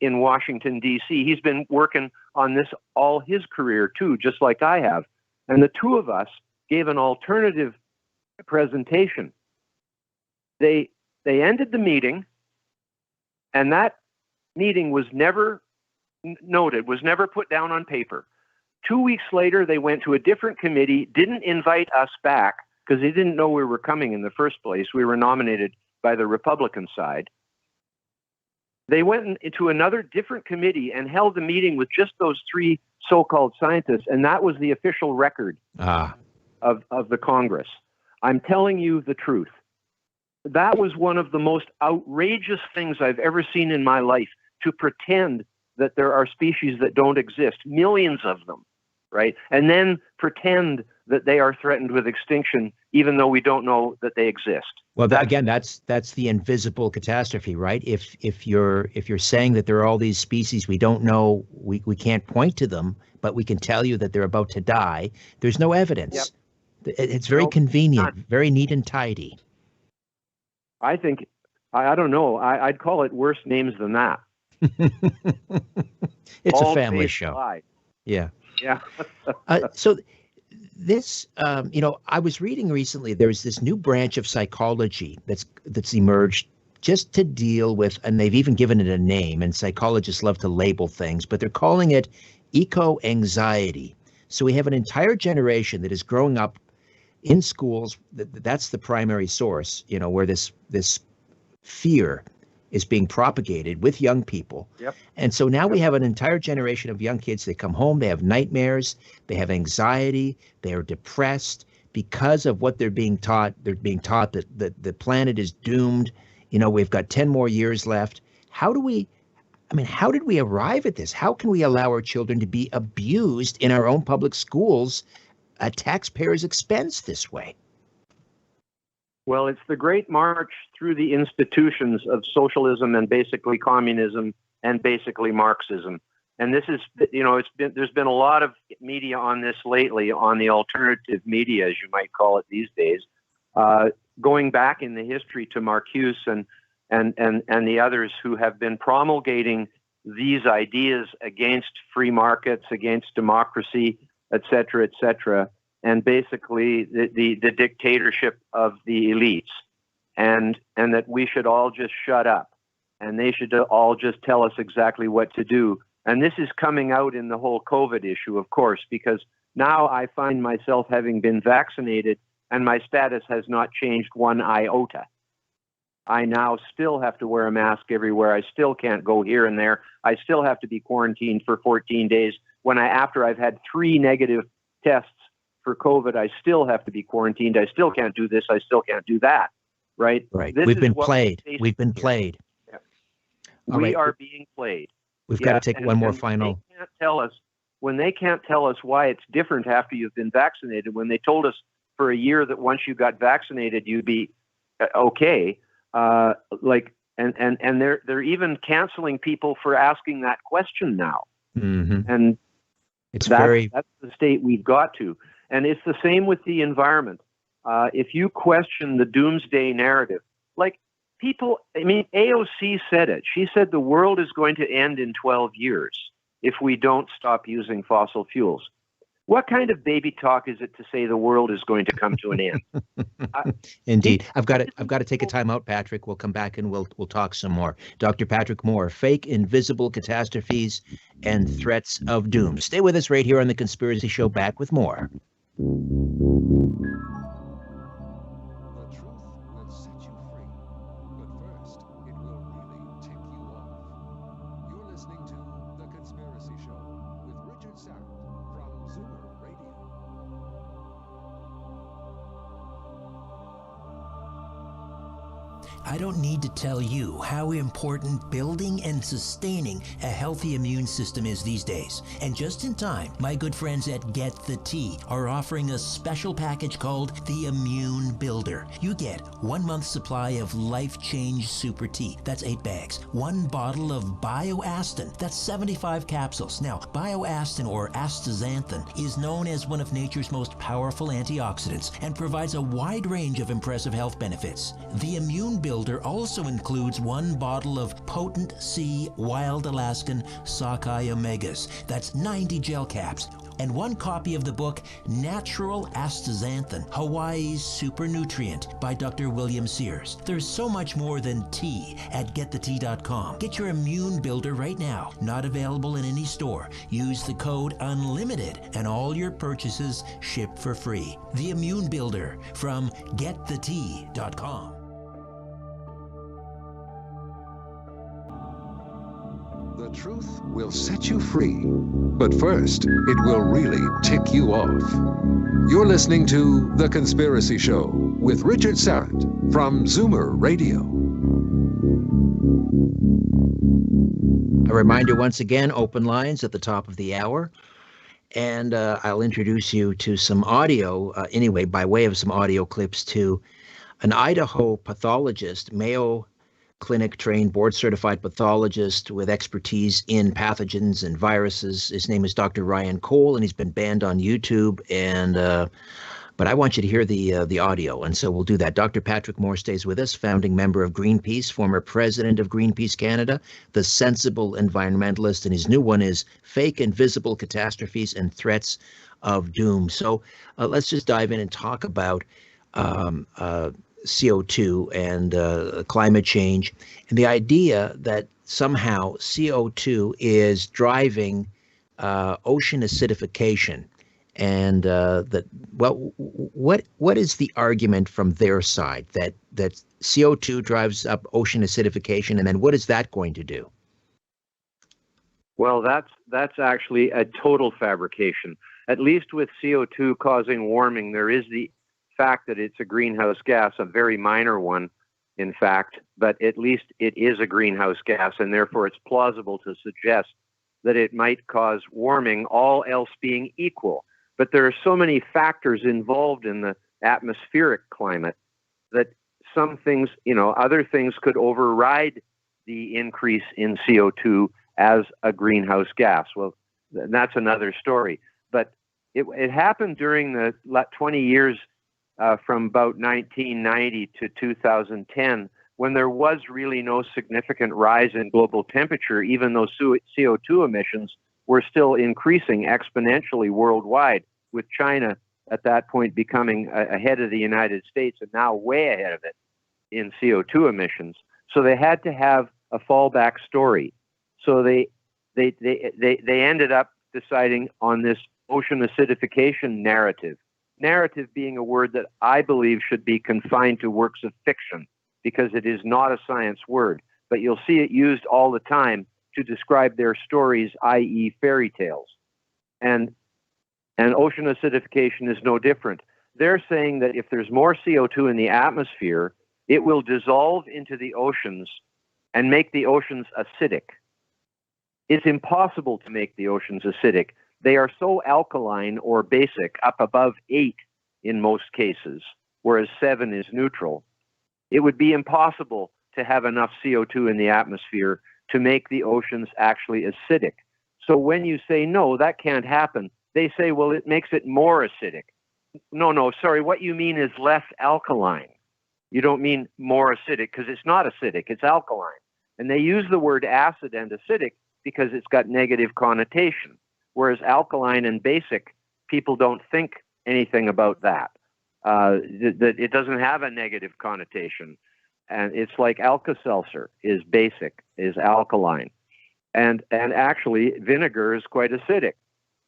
Washington, D.C. He's been working on this all his career, too, just like I have. And the two of us gave an alternative presentation. They ended the meeting, and that meeting was never noted, was never put down on paper. 2 weeks later, they went to a different committee, didn't invite us back because they didn't know we were coming in the first place. We were nominated by the Republican side. They went into another different committee and held a meeting with just those three so-called scientists, and that was the official record of the Congress. I'm telling you the truth. That was one of the most outrageous things I've ever seen in my life, to pretend that there are species that don't exist, millions of them, right? And then pretend that they are threatened with extinction, even though we don't know that they exist. Well, that's the invisible catastrophe, right? If you're saying that there are all these species we don't know, we can't point to them, but we can tell you that they're about to die. There's no evidence. Yep. It's very convenient, very neat and tidy. I think, I don't know, I'd call it worse names than that. It's all a family show. Lied. Yeah. Yeah. So this, I was reading recently, there's this new branch of psychology that's emerged just to deal with, and they've even given it a name, and psychologists love to label things, but they're calling it eco-anxiety. So we have an entire generation that is growing up in schools. That's the primary source, where this fear is being propagated with young people. Yep. And so now we have an entire generation of young kids. They come home, they have nightmares, they have anxiety, they are depressed because of what they're being taught. They're being taught that the planet is doomed. We've got 10 more years left. How did we arrive at this? How can we allow our children to be abused in our own public schools at taxpayers' expense this way? Well, it's the great march through the institutions of socialism and basically communism and basically Marxism. And this is, there's been a lot of media on this lately, on the alternative media, as you might call it these days, going back in the history to Marcuse and the others who have been promulgating these ideas against free markets, against democracy, et cetera, and basically the dictatorship of the elites, and that we should all just shut up, and they should all just tell us exactly what to do. And this is coming out in the whole COVID issue, of course, because now I find myself having been vaccinated, and my status has not changed one iota. I now still have to wear a mask everywhere. I still can't go here and there. I still have to be quarantined for 14 days. After I've had 3 negative tests for COVID, I still have to be quarantined. I still can't do this. I still can't do that. Right? Right. We've been played. We've been played. Yeah. We are being played. We've got to take one more final. When they can't tell us why it's different after you've been vaccinated, when they told us for a year that once you got vaccinated, you'd be okay. And they're even canceling people for asking that question now. Mm-hmm. And that's the state we've got to. And it's the same with the environment. If you question the doomsday narrative, AOC said it. She said the world is going to end in 12 years if we don't stop using fossil fuels. What kind of baby talk is it to say the world is going to come to an end? Indeed. I've got to take a time out, Patrick. We'll come back and we'll talk some more. Dr. Patrick Moore, Fake Invisible Catastrophes and Threats of Doom. Stay with us right here on The Conspiracy Show. Back with more. The truth will set you free, but first, it will really tick you off. You're listening to The Conspiracy Show with Richard Sarrett from Zoomer Radio. I don't need to tell you how important building and sustaining a healthy immune system is these days. And just in time, my good friends at Get the Tea are offering a special package called the Immune Builder. You get 1 month's supply of Life Change Super Tea. That's 8 bags. 1 bottle of Bioastin. That's 75 capsules. Now, Bioastin, or astaxanthin, is known as one of nature's most powerful antioxidants and provides a wide range of impressive health benefits. The Immune Builder also includes 1 bottle of Potent C Wild Alaskan Sockeye Omegas. That's 90 gel caps. and one copy of the book Natural Astaxanthin, Hawaii's Super Nutrient by Dr. William Sears. There's so much more than tea at getthetea.com. Get your immune builder right now. Not available in any store. Use the code UNLIMITED and all your purchases ship for free. The Immune Builder from getthetea.com. The truth will set you free, but first, it will really tick you off. You're listening to The Conspiracy Show with Richard Syrett from Zoomer Radio. A reminder once again, open lines at the top of the hour. And I'll introduce you to some audio, anyway, by way of some audio clips to an Idaho pathologist, Mayo Clinic trained, board certified pathologist with expertise in pathogens and viruses. His name is Dr. Ryan Cole, and he's been banned on YouTube. And but I want you to hear the audio, and so we'll do that. Dr. Patrick Moore stays with us, founding member of Greenpeace, former president of Greenpeace Canada, the sensible environmentalist, and his new one is Fake Invisible Catastrophes and Threats of Doom. So let's just dive in and talk about CO2 and climate change, and the idea that somehow CO2 is driving ocean acidification. And what is the argument from their side that CO2 drives up ocean acidification, and then what is that going to do? Well, that's actually a total fabrication. At least with CO2 causing warming, there is the fact that it's a greenhouse gas, a very minor one, in fact, but at least it is a greenhouse gas, and therefore it's plausible to suggest that it might cause warming, all else being equal. But there are so many factors involved in the atmospheric climate that some things, other things could override the increase in CO2 as a greenhouse gas. Well, that's another story. But it happened during the 20 years from about 1990 to 2010, when there was really no significant rise in global temperature, even though CO2 emissions were still increasing exponentially worldwide, with China at that point becoming ahead of the United States and now way ahead of it in CO2 emissions. So they had to have a fallback story. So they ended up deciding on this ocean acidification narrative. Narrative being a word that I believe should be confined to works of fiction, because it is not a science word, but you'll see it used all the time to describe their stories, i.e. fairy tales. And ocean acidification is no different. They're saying that if there's more CO2 in the atmosphere, it will dissolve into the oceans and make the oceans acidic. It's impossible to make the oceans acidic. They are so alkaline or basic, up above 8 in most cases, whereas 7 is neutral. It would be impossible to have enough CO2 in the atmosphere to make the oceans actually acidic. So when you say, no, that can't happen, they say, well, it makes it more acidic. No, sorry, what you mean is less alkaline. You don't mean more acidic, because it's not acidic, it's alkaline. And they use the word acid and acidic because it's got negative connotation. Whereas alkaline and basic, people don't think anything about that. That it doesn't have a negative connotation. And it's like Alka-Seltzer is basic, is alkaline. And actually, vinegar is quite acidic.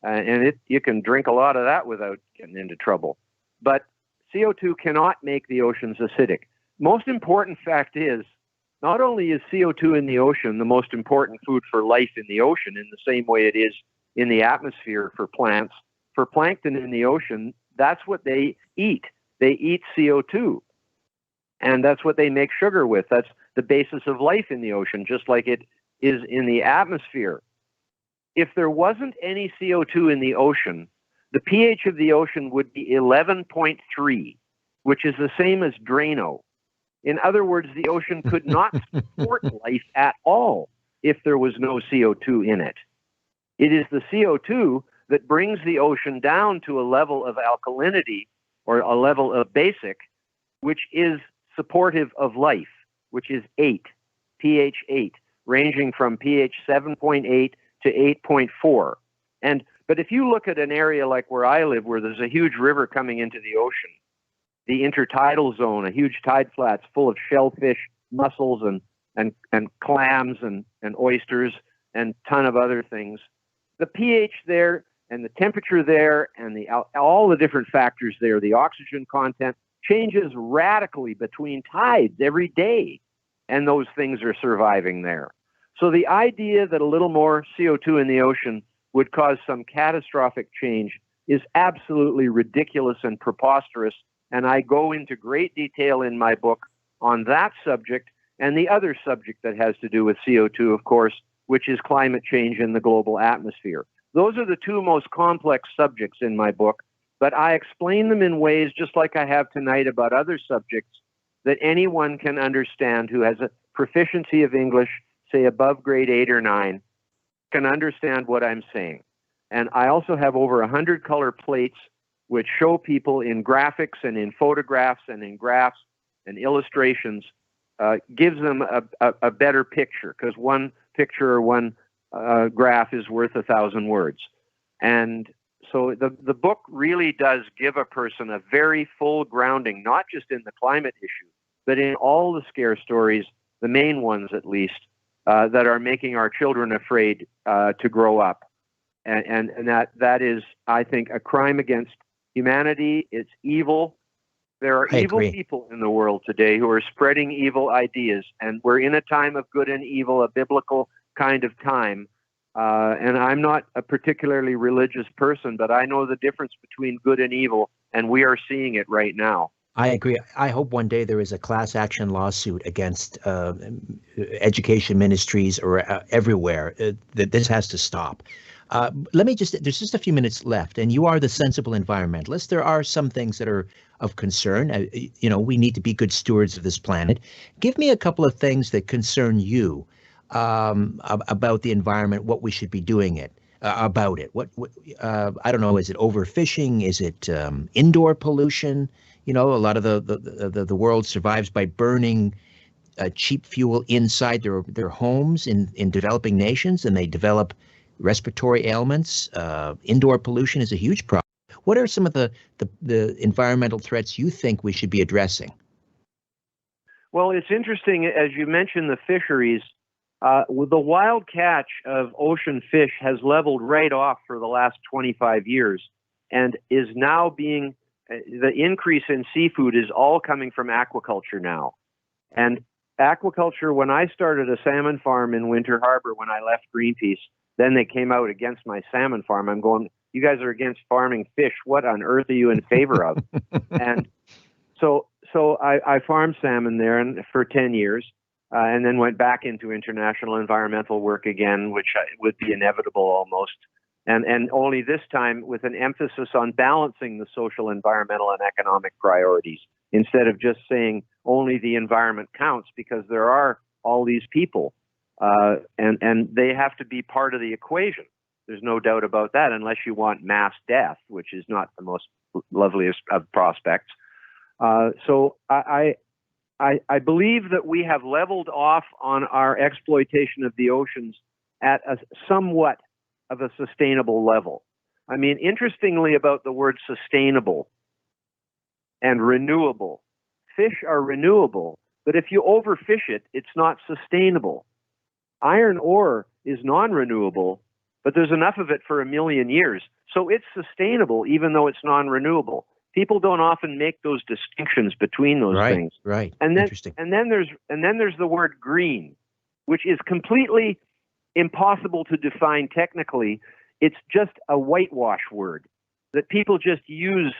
And you can drink a lot of that without getting into trouble. But CO2 cannot make the oceans acidic. Most important fact is, not only is CO2 in the ocean the most important food for life in the ocean in the same way it is in the atmosphere for plants, for plankton in the ocean, that's what they eat. They eat CO2. And that's what they make sugar with. That's the basis of life in the ocean, just like it is in the atmosphere. If there wasn't any CO2 in the ocean, the pH of the ocean would be 11.3, which is the same as Drano. In other words, the ocean could not support life at all if there was no CO2 in it. It is the CO2 that brings the ocean down to a level of alkalinity or a level of basic, which is supportive of life, which is 8, pH 8, ranging from pH 7.8 to 8.4. And But if you look at an area like where I live, where there's a huge river coming into the ocean, the intertidal zone, a huge tide flats full of shellfish, mussels, and clams and oysters and ton of other things, the pH there and the temperature there and all the different factors there, the oxygen content changes radically between tides every day, and those things are surviving there. So the idea that a little more CO2 in the ocean would cause some catastrophic change is absolutely ridiculous and preposterous, and I go into great detail in my book on that subject and the other subject that has to do with CO2, of course, which is climate change in the global atmosphere. Those are the two most complex subjects in my book, but I explain them in ways, just like I have tonight about other subjects, that anyone can understand who has a proficiency of English, say above grade 8 or 9, can understand what I'm saying. And I also have over 100 color plates which show people in graphics and in photographs and in graphs and illustrations, gives them a better picture, because one picture or one graph is worth 1,000 words. And so the book really does give a person a very full grounding, not just in the climate issue, but in all the scare stories, the main ones at least, that are making our children afraid to grow up. And that is, I think, a crime against humanity. It's evil. There are evil people in the world today who are spreading evil ideas, and we're in a time of good and evil, a biblical kind of time. And I'm not a particularly religious person, but I know the difference between good and evil, and we are seeing it right now. I agree. I hope one day there is a class action lawsuit against education ministries or everywhere that this has to stop. There's just a few minutes left, and you are the sensible environmentalist. There are some things that are of concern. We need to be good stewards of this planet. Give me a couple of things that concern you about the environment, what we should be doing about it. I don't know, is it overfishing? Is it indoor pollution? A lot of the world survives by burning cheap fuel inside their homes in developing nations, and they develop respiratory ailments. Indoor pollution is a huge problem. What are some of the environmental threats you think we should be addressing? Well, it's interesting, as you mentioned, the fisheries. The wild catch of ocean fish has leveled right off for the last 25 years and is now the increase in seafood is all coming from aquaculture now. And aquaculture, when I started a salmon farm in Winter Harbor when I left Greenpeace, then they came out against my salmon farm. I'm going, you guys are against farming fish. What on earth are you in favor of? And so I farmed salmon there for 10 years. And then went back into international environmental work again, which would be inevitable almost. And only this time with an emphasis on balancing the social, environmental, and economic priorities, instead of just saying only the environment counts, because there are all these people, and they have to be part of the equation. There's no doubt about that, unless you want mass death, which is not the most loveliest of prospects. So I believe that we have leveled off on our exploitation of the oceans at a somewhat of a sustainable level. I mean, interestingly about the word sustainable and renewable, fish are renewable, but if you overfish it, it's not sustainable. Iron ore is non-renewable, but there's enough of it for 1 million years. So it's sustainable, even though it's non-renewable. People don't often make those distinctions between those things. Right. And then, Interesting. And then there's the word green, which is completely impossible to define technically. It's just a whitewash word that people just use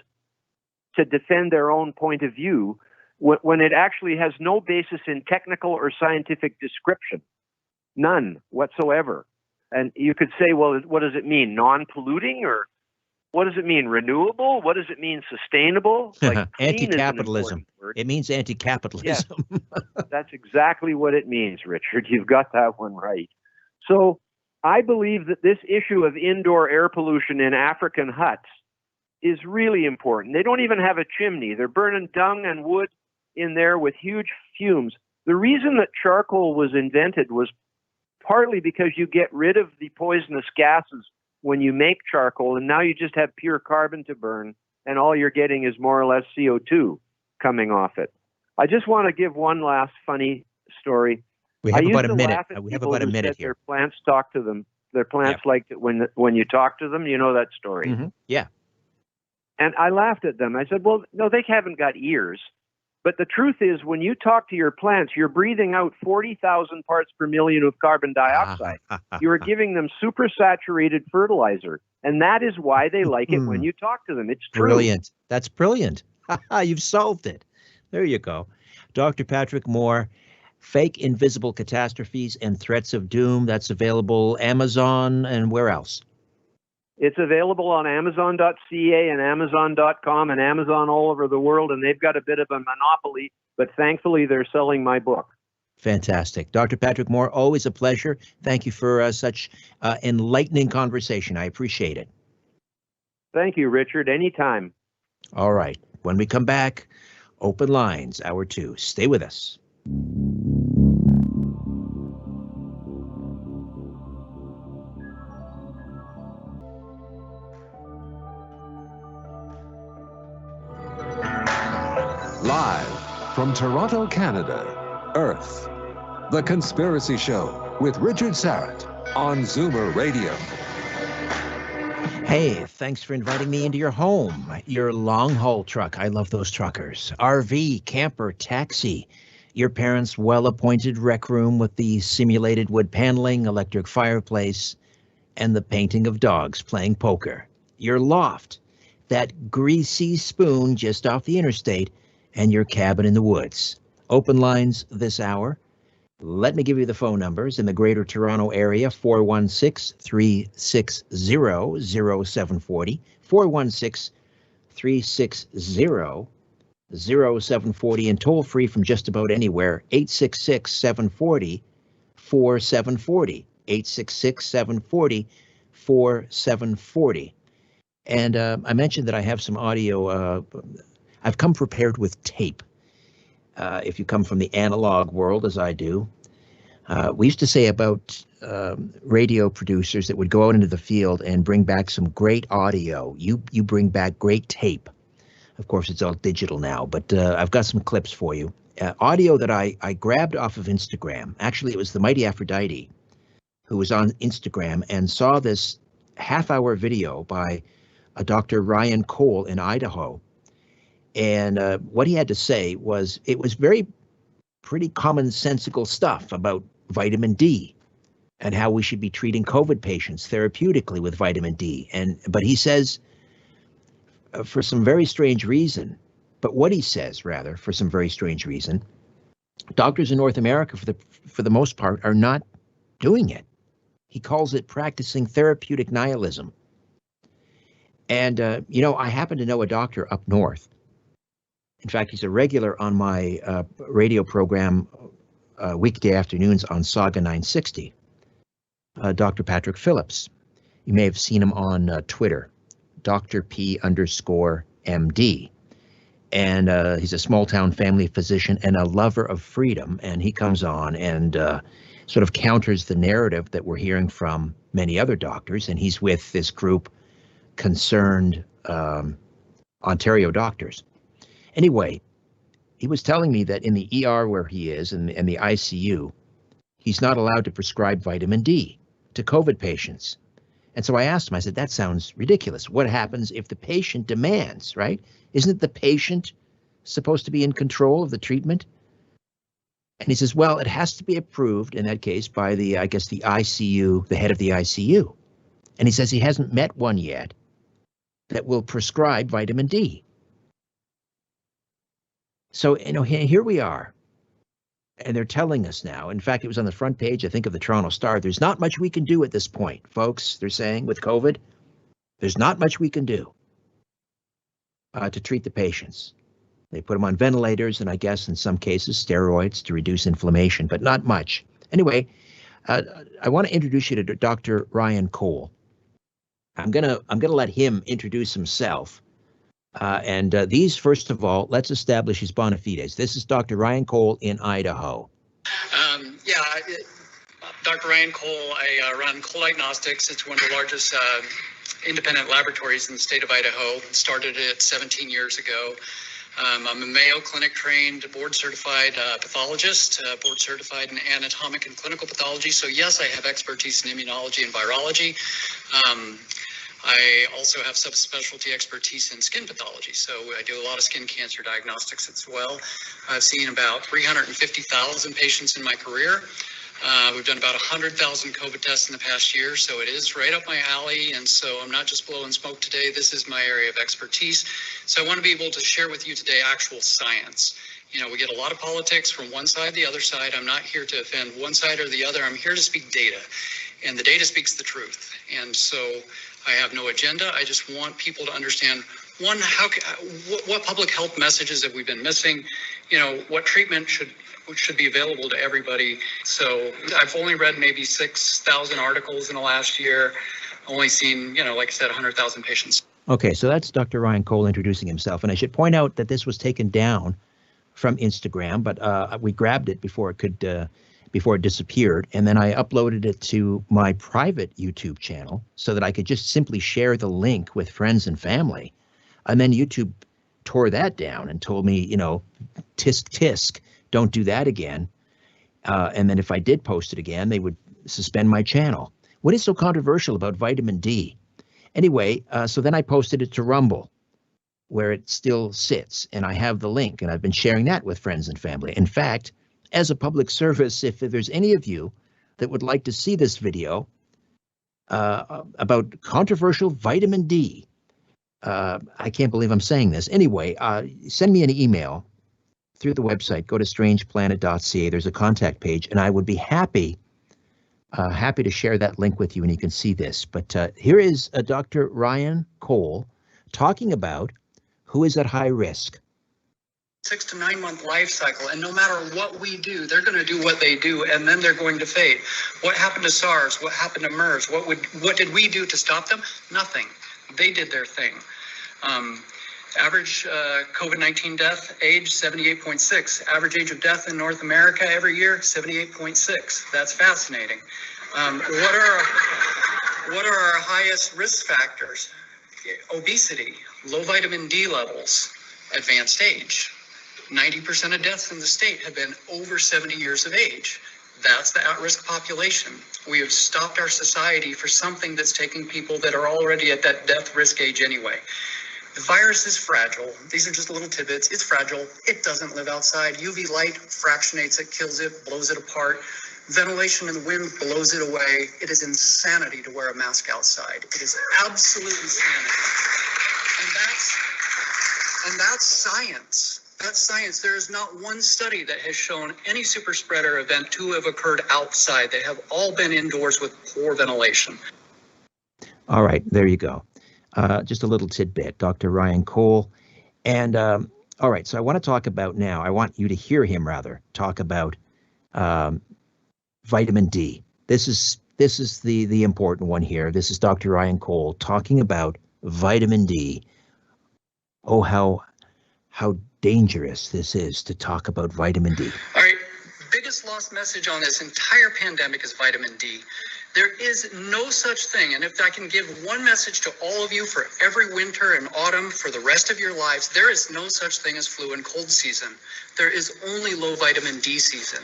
to defend their own point of view when it actually has no basis in technical or scientific description. None whatsoever. And you could say, well, what does it mean? Non-polluting, or what does it mean? Renewable? What does it mean? Sustainable? Like anti-capitalism. It means anti-capitalism. Yes, that's exactly what it means, Richard. You've got that one right. So I believe that this issue of indoor air pollution in African huts is really important. They don't even have a chimney. They're burning dung and wood in there with huge fumes. The reason that charcoal was invented was partly because you get rid of the poisonous gases when you make charcoal, and now you just have pure carbon to burn, and all you're getting is more or less CO2 coming off it. I just want to give one last funny story. We have I about used a to minute. laugh at We have people about a who minute said here. Their plants talk to them. Their plants like it when you talk to them. You know that story. Mm-hmm. Yeah. And I laughed at them. I said, well, no, they haven't got ears. But the truth is, when you talk to your plants, you're breathing out 40,000 parts per million of carbon dioxide. You are giving them supersaturated fertilizer. And that is why they like it when you talk to them. It's true. Brilliant. That's brilliant. You've solved it. There you go. Dr. Patrick Moore, Fake Invisible Catastrophes and Threats of Doom. That's available Amazon and where else? It's available on Amazon.ca and Amazon.com and Amazon all over the world, and they've got a bit of a monopoly, but thankfully they're selling my book. Fantastic. Dr. Patrick Moore, always a pleasure. Thank you for such enlightening conversation. I appreciate it. Thank you, Richard. Anytime. All right. When we come back, Open Lines, Hour 2. Stay with us. Live from Toronto, Canada, Earth, The Conspiracy Show with Richard Sarrett on Zoomer Radio. Hey, thanks for inviting me into your home, your long-haul truck. I love those truckers. RV, camper, taxi, your parents' well-appointed rec room with the simulated wood paneling, electric fireplace, and the painting of dogs playing poker. Your loft, that greasy spoon just off the interstate, and your cabin in the woods. Open lines this hour. Let me give you the phone numbers in the Greater Toronto Area, 416-360-0740, 416-360-0740, and toll free from just about anywhere, 866-740-4740, 866-740-4740. And I mentioned that I have some audio. I've come prepared with tape. If you come from the analog world, as I do, we used to say about radio producers that would go out into the field and bring back some great audio. You bring back great tape. Of course, it's all digital now, but I've got some clips for you. Audio that I grabbed off of Instagram. Actually, it was the Mighty Aphrodite who was on Instagram and saw this half-hour video by Dr. Ryan Cole in Idaho. And what he had to say was, it was pretty commonsensical stuff about vitamin D and how we should be treating COVID patients therapeutically with vitamin D. But he says, for some very strange reason, for some very strange reason, doctors in North America, for the most part, are not doing it. He calls it practicing therapeutic nihilism. And, I happen to know a doctor up north. In fact, he's a regular on my radio program weekday afternoons on Saga 960, Dr. Patrick Phillips. You may have seen him on Twitter, Dr. P_MD. And he's a small-town family physician and a lover of freedom. And he comes on and sort of counters the narrative that we're hearing from many other doctors. And he's with this group, Concerned Ontario Doctors. Anyway, he was telling me that in the ER where he is, and the ICU, he's not allowed to prescribe vitamin D to COVID patients. And so I asked him, I said, that sounds ridiculous. What happens if the patient demands, right? Isn't the patient supposed to be in control of the treatment? And he says, well, it has to be approved in that case by the ICU, the head of the ICU. And he says he hasn't met one yet that will prescribe vitamin D. So, here we are, and they're telling us now, in fact, it was on the front page, I think, of the Toronto Star, there's not much we can do at this point, folks. They're saying with COVID, there's not much we can do to treat the patients. They put them on ventilators and I guess in some cases steroids to reduce inflammation, but not much. Anyway, I want to introduce you to Dr. Ryan Cole. I'm gonna let him introduce himself. And these, first of all, let's establish his bona fides. This is Dr. Ryan Cole in Idaho. Dr. Ryan Cole. I run Cole Diagnostics. It's one of the largest independent laboratories in the state of Idaho. Started it 17 years ago. I'm a Mayo Clinic trained, board certified pathologist, board certified in anatomic and clinical pathology. So yes, I have expertise in immunology and virology. I also have subspecialty expertise in skin pathology. So I do a lot of skin cancer diagnostics as well. I've seen about 350,000 patients in my career. We've done about 100,000 COVID tests in the past year, so it is right up my alley. And so I'm not just blowing smoke today. This is my area of expertise. So I want to be able to share with you today actual science. You know, we get a lot of politics from one side, the other side. I'm not here to offend one side or the other. I'm here to speak data, and the data speaks the truth. And so I have no agenda. I just want people to understand, one, what public health messages have we been missing? You know, what treatment should be available to everybody. So I've only read maybe 6,000 articles in the last year. Only seen, you know, like I said, 100,000 patients. Okay, so that's Dr. Ryan Cole introducing himself. And I should point out that this was taken down from Instagram, but we grabbed it before it disappeared. And then I uploaded it to my private YouTube channel so that I could just simply share the link with friends and family. And then YouTube tore that down and told me, you know, tisk tisk, don't do that again. And then if I did post it again, they would suspend my channel. What is so controversial about vitamin D? Anyway, so then I posted it to Rumble, where it still sits, and I have the link, and I've been sharing that with friends and family. In fact, as a public service, if there's any of you that would like to see this video about controversial vitamin D, I can't believe I'm saying this. Anyway, send me an email through the website. Go to strangeplanet.ca. There's a contact page, and I would be happy to share that link with you, and you can see this. But here is Dr. Ryan Cole talking about who is at high risk. 6 to 9 month life cycle, and no matter what we do, they're going to do what they do, and then they're going to fade. What happened to SARS? What happened to MERS? What did we do to stop them? Nothing. They did their thing. Average COVID-19 death age 78.6. Average age of death in North America every year 78.6. That's fascinating. What are our highest risk factors? Obesity, low vitamin D levels, advanced age. 90% of deaths in the state have been over 70 years of age. That's the at-risk population. We have stopped our society for something that's taking people that are already at that death risk age anyway. The virus is fragile. These are just little tidbits. It's fragile. It doesn't live outside. UV light fractionates it, kills it, blows it apart. Ventilation and the wind blows it away. It is insanity to wear a mask outside. It is absolute insanity. And that's science. That's science. There is not one study that has shown any super spreader event to have occurred outside. They have all been indoors with poor ventilation. All right, there you go. Just a little tidbit, Dr. Ryan Cole. And all right, so I want to talk about now, I want you to hear him rather, talk about vitamin D. This is the important one here. This is Dr. Ryan Cole talking about vitamin D. Oh, how dangerous this is to talk about vitamin D. All right, biggest lost message on this entire pandemic is vitamin D. There is no such thing, and if I can give one message to all of you for every winter and autumn for the rest of your lives, there is no such thing as flu and cold season. There is only low vitamin D season.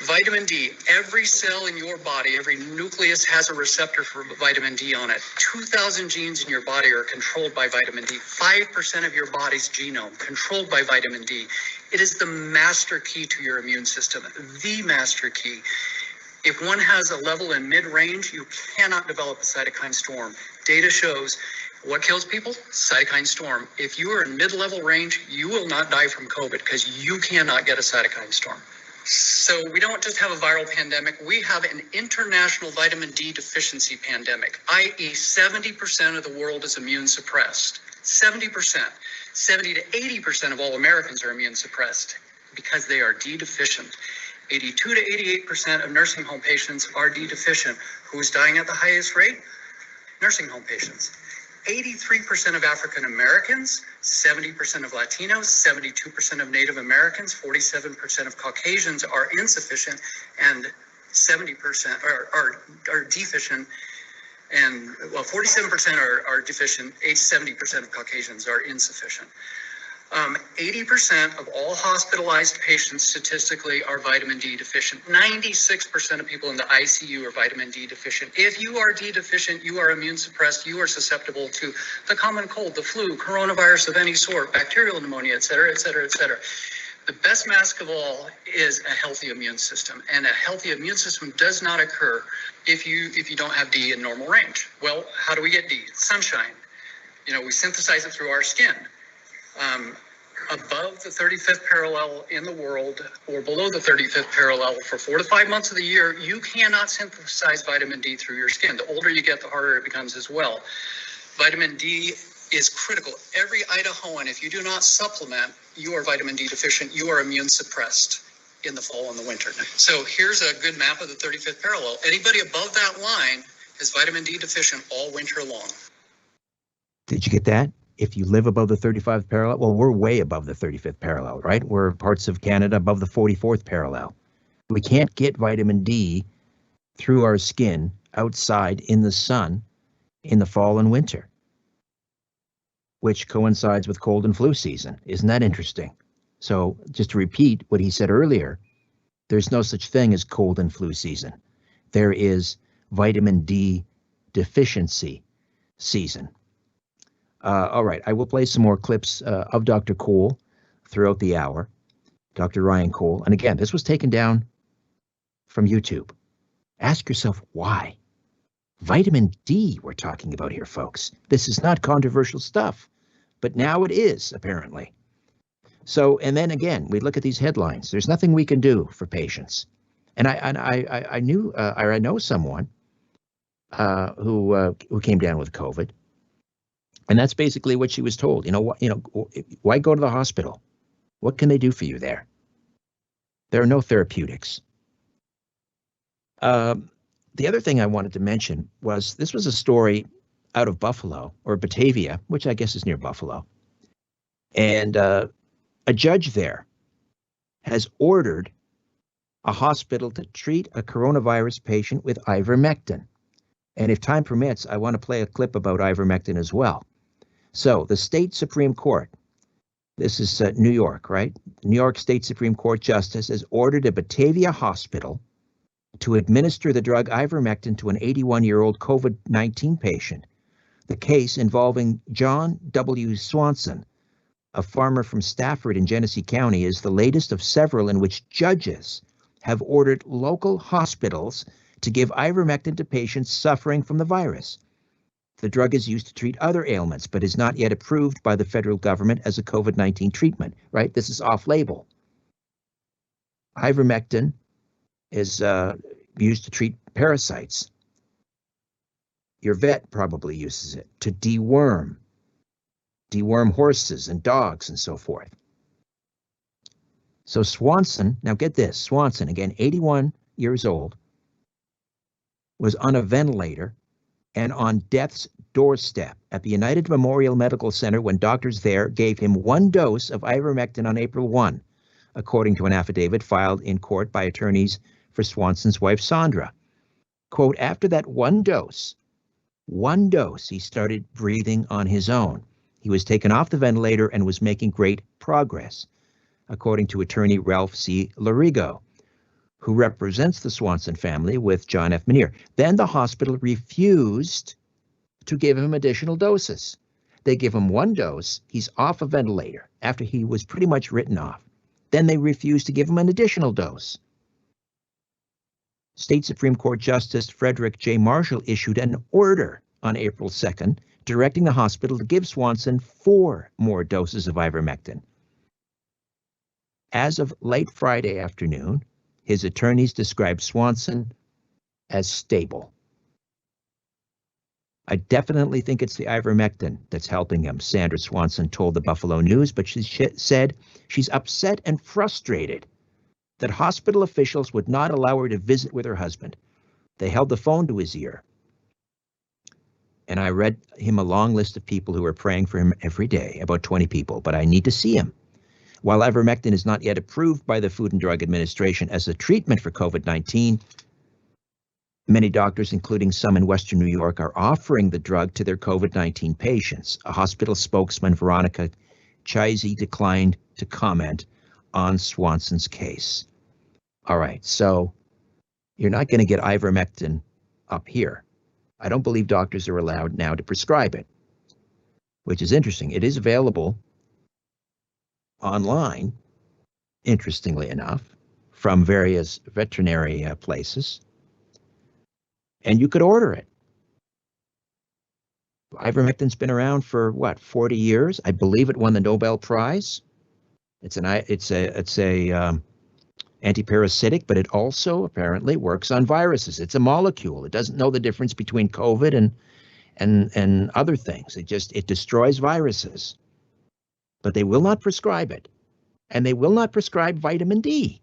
Vitamin D, every cell in your body, every nucleus has a receptor for vitamin D on it. 2,000 genes in your body are controlled by vitamin D. 5% of your body's genome controlled by vitamin D. It is the master key to your immune system, the master key. If one has a level in mid-range, you cannot develop a cytokine storm. Data shows what kills people? Cytokine storm. If you are in mid-level range, you will not die from COVID because you cannot get a cytokine storm. So we don't just have a viral pandemic, we have an international vitamin D deficiency pandemic, i.e. 70% of the world is immune suppressed. 70%. 70 to 80% of all Americans are immune suppressed because they are D deficient. 82 to 88% of nursing home patients are D deficient. Who's dying at the highest rate? Nursing home patients. 83% of African Americans, 70% of Latinos, 72% of Native Americans, 47% of Caucasians are insufficient, and 70% are deficient, and 47% are deficient. 70% of Caucasians are insufficient. 80% of all hospitalized patients statistically are vitamin D deficient. 96% of people in the ICU are vitamin D deficient. If you are D deficient, you are immune suppressed, you are susceptible to the common cold, the flu, coronavirus of any sort, bacterial pneumonia, et cetera, et cetera, et cetera. The best mask of all is a healthy immune system, and a healthy immune system does not occur if you don't have D in normal range. Well, how do we get D? Sunshine. We synthesize it through our skin. Above the 35th parallel in the world, or below the 35th parallel for 4 to 5 months of the year, you cannot synthesize vitamin D through your skin. The older you get, the harder it becomes as well. Vitamin D is critical. Every Idahoan, if you do not supplement, you are vitamin D deficient, you are immune suppressed in the fall and the winter. So here's a good map of the 35th parallel. Anybody above that line is vitamin D deficient all winter long. Did you get that? If you live above the 35th parallel, well, we're way above the 35th parallel, right? We're parts of Canada above the 44th parallel. We can't get vitamin D through our skin outside in the sun in the fall and winter, which coincides with cold and flu season. Isn't that interesting? So just to repeat what he said earlier, there's no such thing as cold and flu season. There is vitamin D deficiency season. All right, I will play some more clips of Dr. Cole throughout the hour, Dr. Ryan Cole. And again, this was taken down from YouTube. Ask yourself why. Vitamin D we're talking about here, folks. This is not controversial stuff, but now it is, apparently. So, and then again, we look at these headlines. There's nothing we can do for patients. And I know someone who came down with COVID. And that's basically what she was told. Why go to the hospital? What can they do for you there? There are no therapeutics. The other thing I wanted to mention was this was a story out of Buffalo, or Batavia, which I guess is near Buffalo. And a judge there has ordered a hospital to treat a coronavirus patient with ivermectin. And if time permits, I want to play a clip about ivermectin as well. So the state Supreme Court, this is New York, right? New York State Supreme Court Justice has ordered a Batavia hospital to administer the drug ivermectin to an 81-year-old COVID-19 patient. The case involving John W. Swanson, a farmer from Stafford in Genesee County, is the latest of several in which judges have ordered local hospitals to give ivermectin to patients suffering from the virus. The drug is used to treat other ailments, but is not yet approved by the federal government as a COVID-19 treatment, right? This is off-label. Ivermectin is used to treat parasites. Your vet probably uses it to deworm horses and dogs and so forth. So Swanson, now get this, Swanson, again, 81 years old, was on a ventilator and on death's doorstep at the United Memorial Medical Center when doctors there gave him 1 dose of ivermectin on April 1, according to an affidavit filed in court by attorneys for Swanson's wife, Sandra. Quote, after that one dose, he started breathing on his own. He was taken off the ventilator and was making great progress, according to attorney Ralph C. Larigo, who represents the Swanson family with John F. Menier. Then the hospital refused to give him additional doses. They give him 1 dose. He's off a ventilator after he was pretty much written off. Then they refused to give him an additional dose. State Supreme Court Justice Frederick J. Marshall issued an order on April 2nd, directing the hospital to give Swanson 4 more doses of ivermectin. As of late Friday afternoon, his attorneys described Swanson as stable. I definitely think it's the ivermectin that's helping him, Sandra Swanson told the Buffalo News, but she said she's upset and frustrated that hospital officials would not allow her to visit with her husband. They held the phone to his ear. And I read him a long list of people who are praying for him every day, about 20 people, but I need to see him. While ivermectin is not yet approved by the Food and Drug Administration as a treatment for COVID-19, Many doctors, including some in Western New York, are offering the drug to their COVID-19 patients. A hospital spokesman, Veronica Chizey, declined to comment on Swanson's case. All right, so you're not going to get ivermectin up here. I don't believe doctors are allowed now to prescribe it, which is interesting. It is available online, interestingly enough, from various veterinary places, and you could order it. Ivermectin's been around for what, 40 years? I believe it won the Nobel Prize. It's a antiparasitic, but it also apparently works on viruses. It's a molecule. It doesn't know the difference between COVID and other things. It destroys viruses. But they will not prescribe it, and they will not prescribe vitamin D.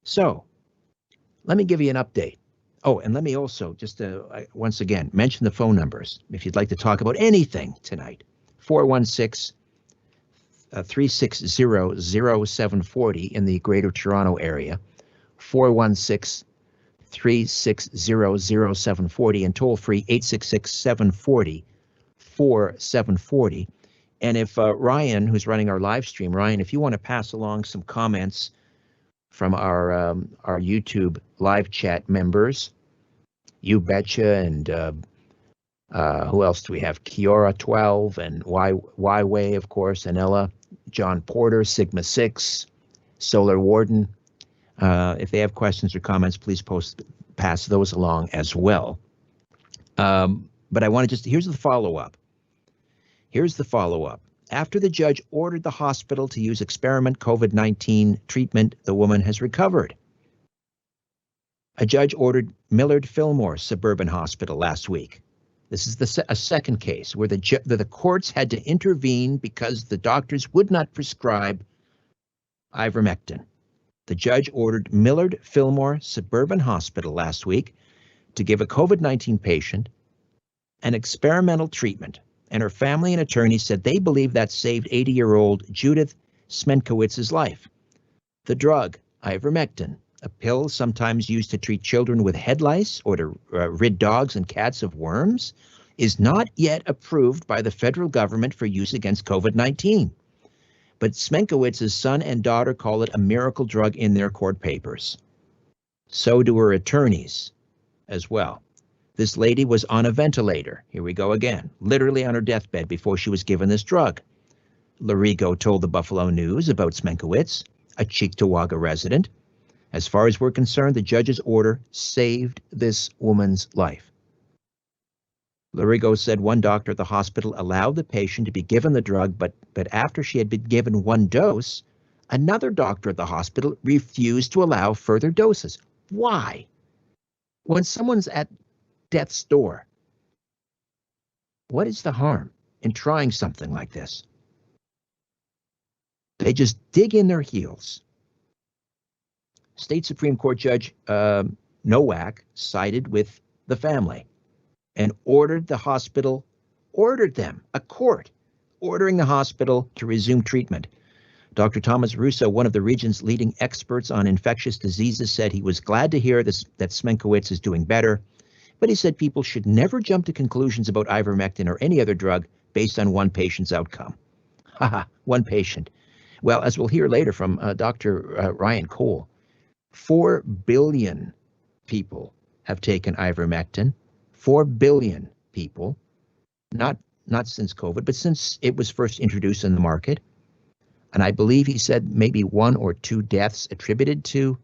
So, let me give you an update. Oh, and let me also just once again mention the phone numbers if you'd like to talk about anything tonight. 416-360-0740 in the Greater Toronto area. 416-360-0740 and toll free 866-740-4740. And if Ryan, who's running our live stream, Ryan, if you want to pass along some comments from our YouTube live chat members, You Betcha, and who else do we have? Kiora12 and Y-Way, of course, Anella, John Porter, Sigma 6, Solar Warden. If they have questions or comments, please pass those along as well. But I want to here's the follow-up. After the judge ordered the hospital to use experiment COVID-19 treatment, the woman has recovered. A judge ordered Millard Fillmore Suburban Hospital last week. This is a second case where the courts had to intervene because the doctors would not prescribe ivermectin. The judge ordered Millard Fillmore Suburban Hospital last week to give a COVID-19 patient an experimental treatment, and her family and attorney said they believe that saved 80-year-old Judith Smenkowitz's life. The drug, ivermectin, a pill sometimes used to treat children with head lice or to rid dogs and cats of worms, is not yet approved by the federal government for use against COVID-19. But Smenkowitz's son and daughter call it a miracle drug in their court papers. So do her attorneys as well. This lady was on a ventilator, here we go again, literally on her deathbed before she was given this drug. Larigo told the Buffalo News about Smenkowitz, a Cheektowaga resident. As far as we're concerned, the judge's order saved this woman's life. Larigo said one doctor at the hospital allowed the patient to be given the drug, but after she had been given one dose, another doctor at the hospital refused to allow further doses. Why? When someone's at death's door, what is the harm in trying something like this? They just dig in their heels. State Supreme Court Judge Nowak sided with the family and ordered the hospital, ordering the hospital to resume treatment. Dr. Thomas Russo, one of the region's leading experts on infectious diseases, said he was glad to hear that Smenkowitz is doing better, but he said people should never jump to conclusions about ivermectin or any other drug based on one patient's outcome. One patient. Well, as we'll hear later from Dr. Ryan Cole, 4 billion people have taken ivermectin. 4 billion people, not since COVID, but since it was first introduced in the market. And I believe he said maybe 1 or 2 deaths attributed to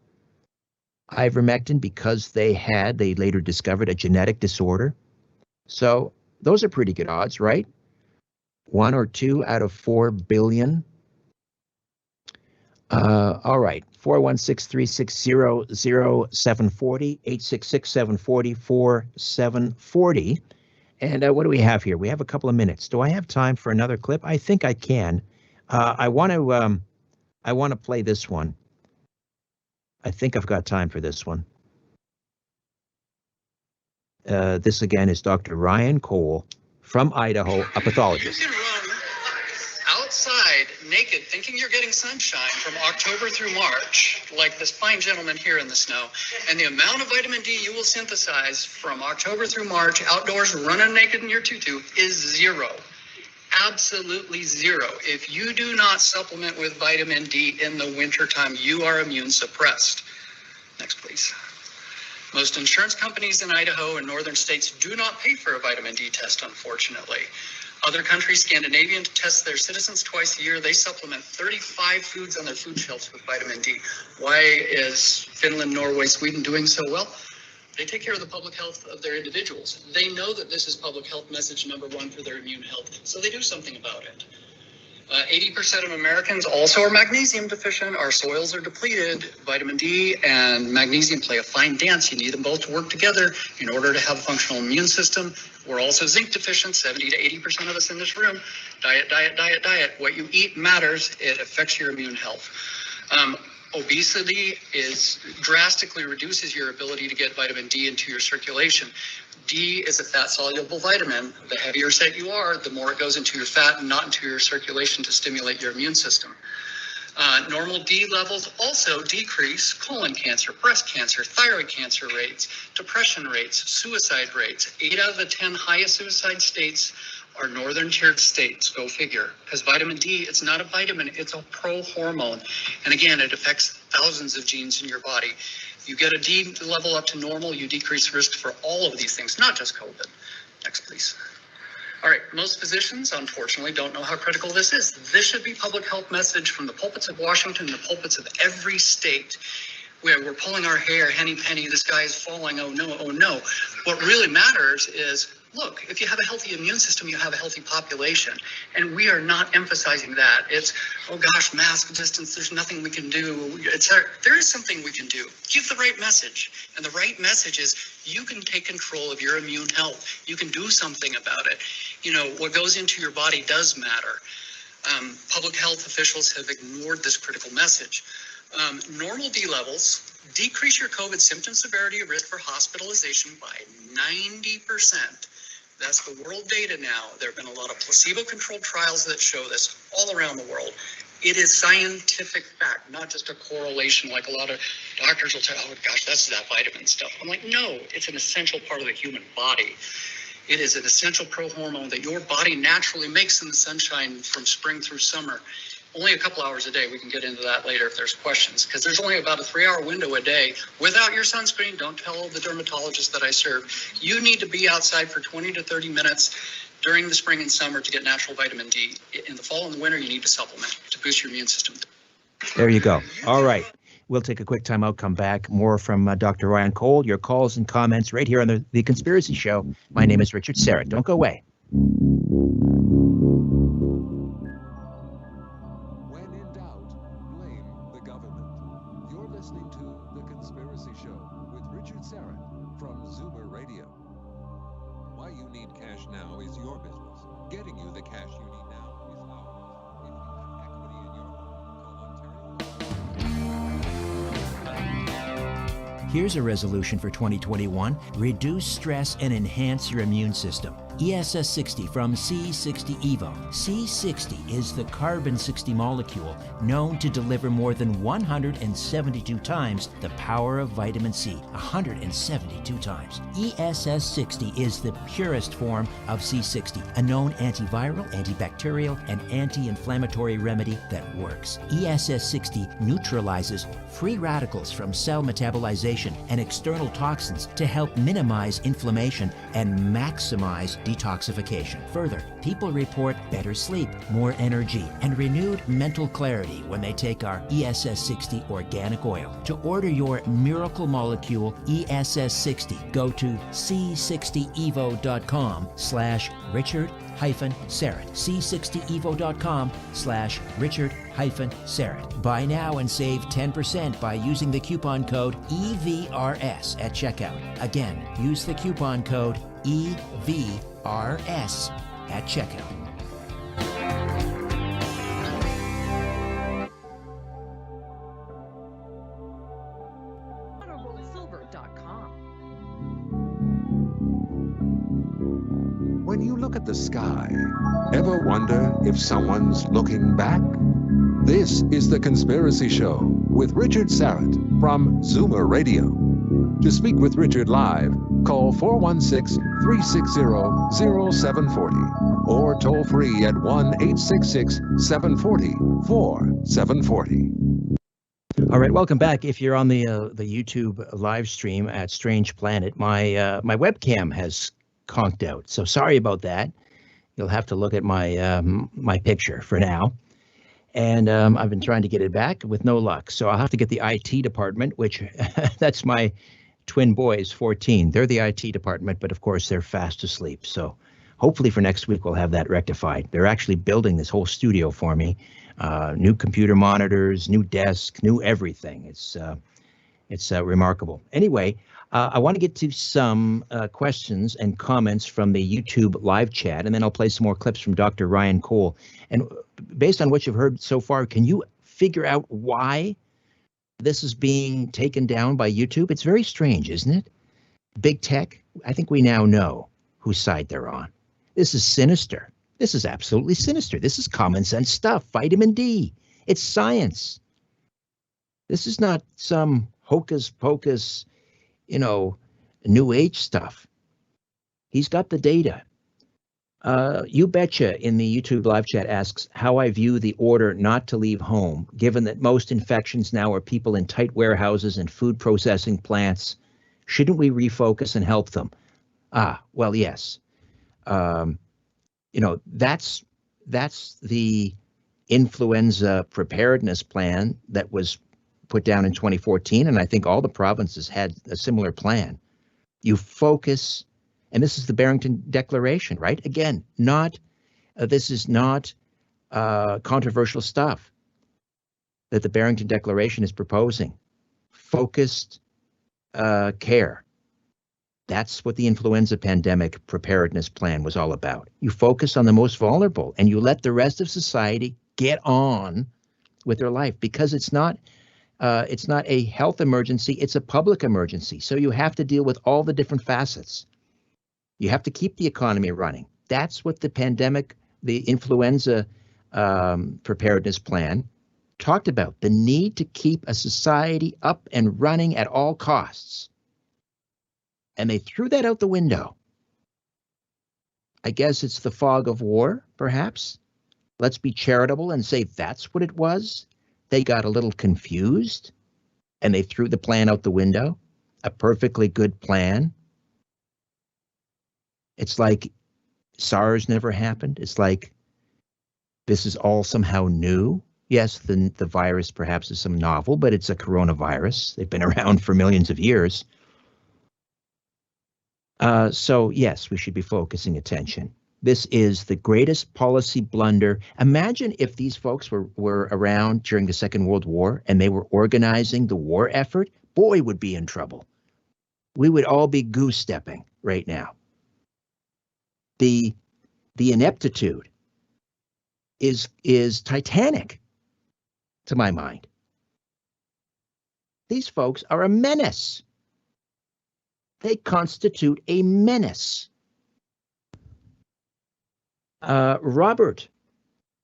ivermectin because they later discovered a genetic disorder. So those are pretty good odds, right? 1 or 2 out of 4 billion. All right, 416-360-0740, 866-740-4740. And what do we have here? We have a couple of minutes. Do I have time for another clip? I think I can. I want to play this one. I think I've got time for this one. This again is Dr. Ryan Cole from Idaho, a pathologist. You can run outside naked thinking you're getting sunshine from October through March, like this fine gentleman here in the snow, and the amount of vitamin D you will synthesize from October through March outdoors running naked in your tutu is zero. Absolutely zero. If you do not supplement with vitamin D in the wintertime, you are immune suppressed. Next, please. Most insurance companies in Idaho and northern states do not pay for a vitamin D test, unfortunately. Other countries, Scandinavian, test their citizens twice a year. They supplement 35 foods on their food shelves with vitamin D. Why is Finland, Norway, Sweden doing so well? They take care of the public health of their individuals. They know that this is public health message number one for their immune health, so they do something about it. 80% of Americans also are magnesium deficient. Our soils are depleted. Vitamin D and magnesium play a fine dance. You need them both to work together in order to have a functional immune system. We're also zinc deficient, 70 to 80% of us in this room. Diet, diet, diet, diet. What you eat matters. It affects your immune health. Obesity drastically reduces your ability to get vitamin D into your circulation. D is a fat-soluble vitamin. The heavier set you are, the more it goes into your fat and not into your circulation to stimulate your immune system. Normal D levels also decrease colon cancer, breast cancer, thyroid cancer rates, depression rates, suicide rates. 8 out of the 10 highest suicide states are northern tiered states, go figure. Because vitamin D, it's not a vitamin, it's a pro-hormone. And again, it affects thousands of genes in your body. You get a D level up to normal, you decrease risk for all of these things, not just COVID. Next, please. All right, most physicians, unfortunately, don't know how critical this is. This should be public health message from the pulpits of Washington, the pulpits of every state. Where we're pulling our hair, henny penny, the sky is falling, oh no, oh no. What really matters is, look, if you have a healthy immune system, you have a healthy population. And we are not emphasizing that. It's, oh gosh, mask distance, there's nothing we can do. There is something we can do. Give the right message. And the right message is you can take control of your immune health. You can do something about it. You know, what goes into your body does matter. Public health officials have ignored this critical message. Normal D levels decrease your COVID symptom severity and risk for hospitalization by 90%. That's the world data now. There have been a lot of placebo-controlled trials that show this all around the world. It is scientific fact, not just a correlation like a lot of doctors will tell, oh gosh, that's that vitamin stuff. I'm like, no, it's an essential part of the human body. It is an essential pro-hormone that your body naturally makes in the sunshine from spring through summer. Only a couple hours a day. We can get into that later if there's questions, because there's only about a 3-hour window a day without your sunscreen. Don't tell the dermatologist that I serve. You need to be outside for 20 to 30 minutes during the spring and summer to get natural vitamin D. In the fall and the winter, you need to supplement to boost your immune system. There you go. All right. We'll take a quick time out, come back. More from Dr. Ryan Cole. Your calls and comments right here on the Conspiracy Show. My name is Richard Sarrett. Don't go away. Here's a resolution for 2021. Reduce stress and enhance your immune system. ESS 60 from C60 Evo. C60 is the carbon-60 molecule known to deliver more than 172 times the power of vitamin C. 172 times. ESS 60 is the purest form of C60, a known antiviral, antibacterial, and anti-inflammatory remedy that works. ESS 60 neutralizes free radicals from cell metabolization and external toxins to help minimize inflammation and maximize detoxification. Further, people report better sleep, more energy, and renewed mental clarity when they take our ESS 60 organic oil. To order your miracle molecule ESS 60, go to c60evo.com/Richard-Sarrett. c60evo.com/Richard-Sarrett. Buy now and save 10% by using the coupon code EVRS at checkout. Again, use the coupon code EVRS at checkout. HonorableSilver.com. When you look at the sky, ever wonder if someone's looking back? This is The Conspiracy Show with Richard Sarrett from Zoomer Radio. To speak with Richard live, call 416-360-0740 or toll free at 1-866-740-4740. All right, welcome back. If you're on the YouTube live stream at Strange Planet, my my webcam has conked out, so sorry about that. You'll have to look at my my picture for now. And I've been trying to get it back with no luck. So I'll have to get the IT department, which that's my twin boys, 14. They're the IT department, but of course they're fast asleep. So hopefully for next week, we'll have that rectified. They're actually building this whole studio for me. New computer monitors, new desk, new everything. It's remarkable. Anyway, I want to get to some questions and comments from the YouTube live chat, and then I'll play some more clips from Dr. Ryan Cole. And based on what you've heard so far, can you figure out why this is being taken down by YouTube? It's very strange, isn't it? Big tech, I think we now know whose side they're on. This is sinister. This is absolutely sinister. This is common sense stuff. Vitamin D. It's science. This is not some hocus pocus, new age stuff. He's got the data. You Betcha in the YouTube live chat asks how I view the order not to leave home, given that most infections now are people in tight warehouses and food processing plants. Shouldn't we refocus and help them? Well, yes. That's the influenza preparedness plan that was put down in 2014, and I think all the provinces had a similar plan. You focus, and this is the Barrington Declaration, right? Again, this is not controversial stuff that the Barrington Declaration is proposing. Focused care. That's what the influenza pandemic preparedness plan was all about. You focus on the most vulnerable and you let the rest of society get on with their life, because it's not a health emergency, it's a public emergency. So you have to deal with all the different facets. You have to keep the economy running. That's what the influenza preparedness plan talked about, the need to keep a society up and running at all costs. And they threw that out the window. I guess it's the fog of war, perhaps. Let's be charitable and say that's what it was. They got a little confused and they threw the plan out the window. A perfectly good plan. It's like SARS never happened. It's like this is all somehow new. Yes, the virus perhaps is some novel, but it's a coronavirus. They've been around for millions of years. So yes, we should be focusing attention. This is the greatest policy blunder. Imagine if these folks were around during the Second World War and they were organizing the war effort. Boy, would be in trouble. We would all be goose stepping right now. The ineptitude is titanic, to my mind. These folks are a menace. They constitute a menace. Robert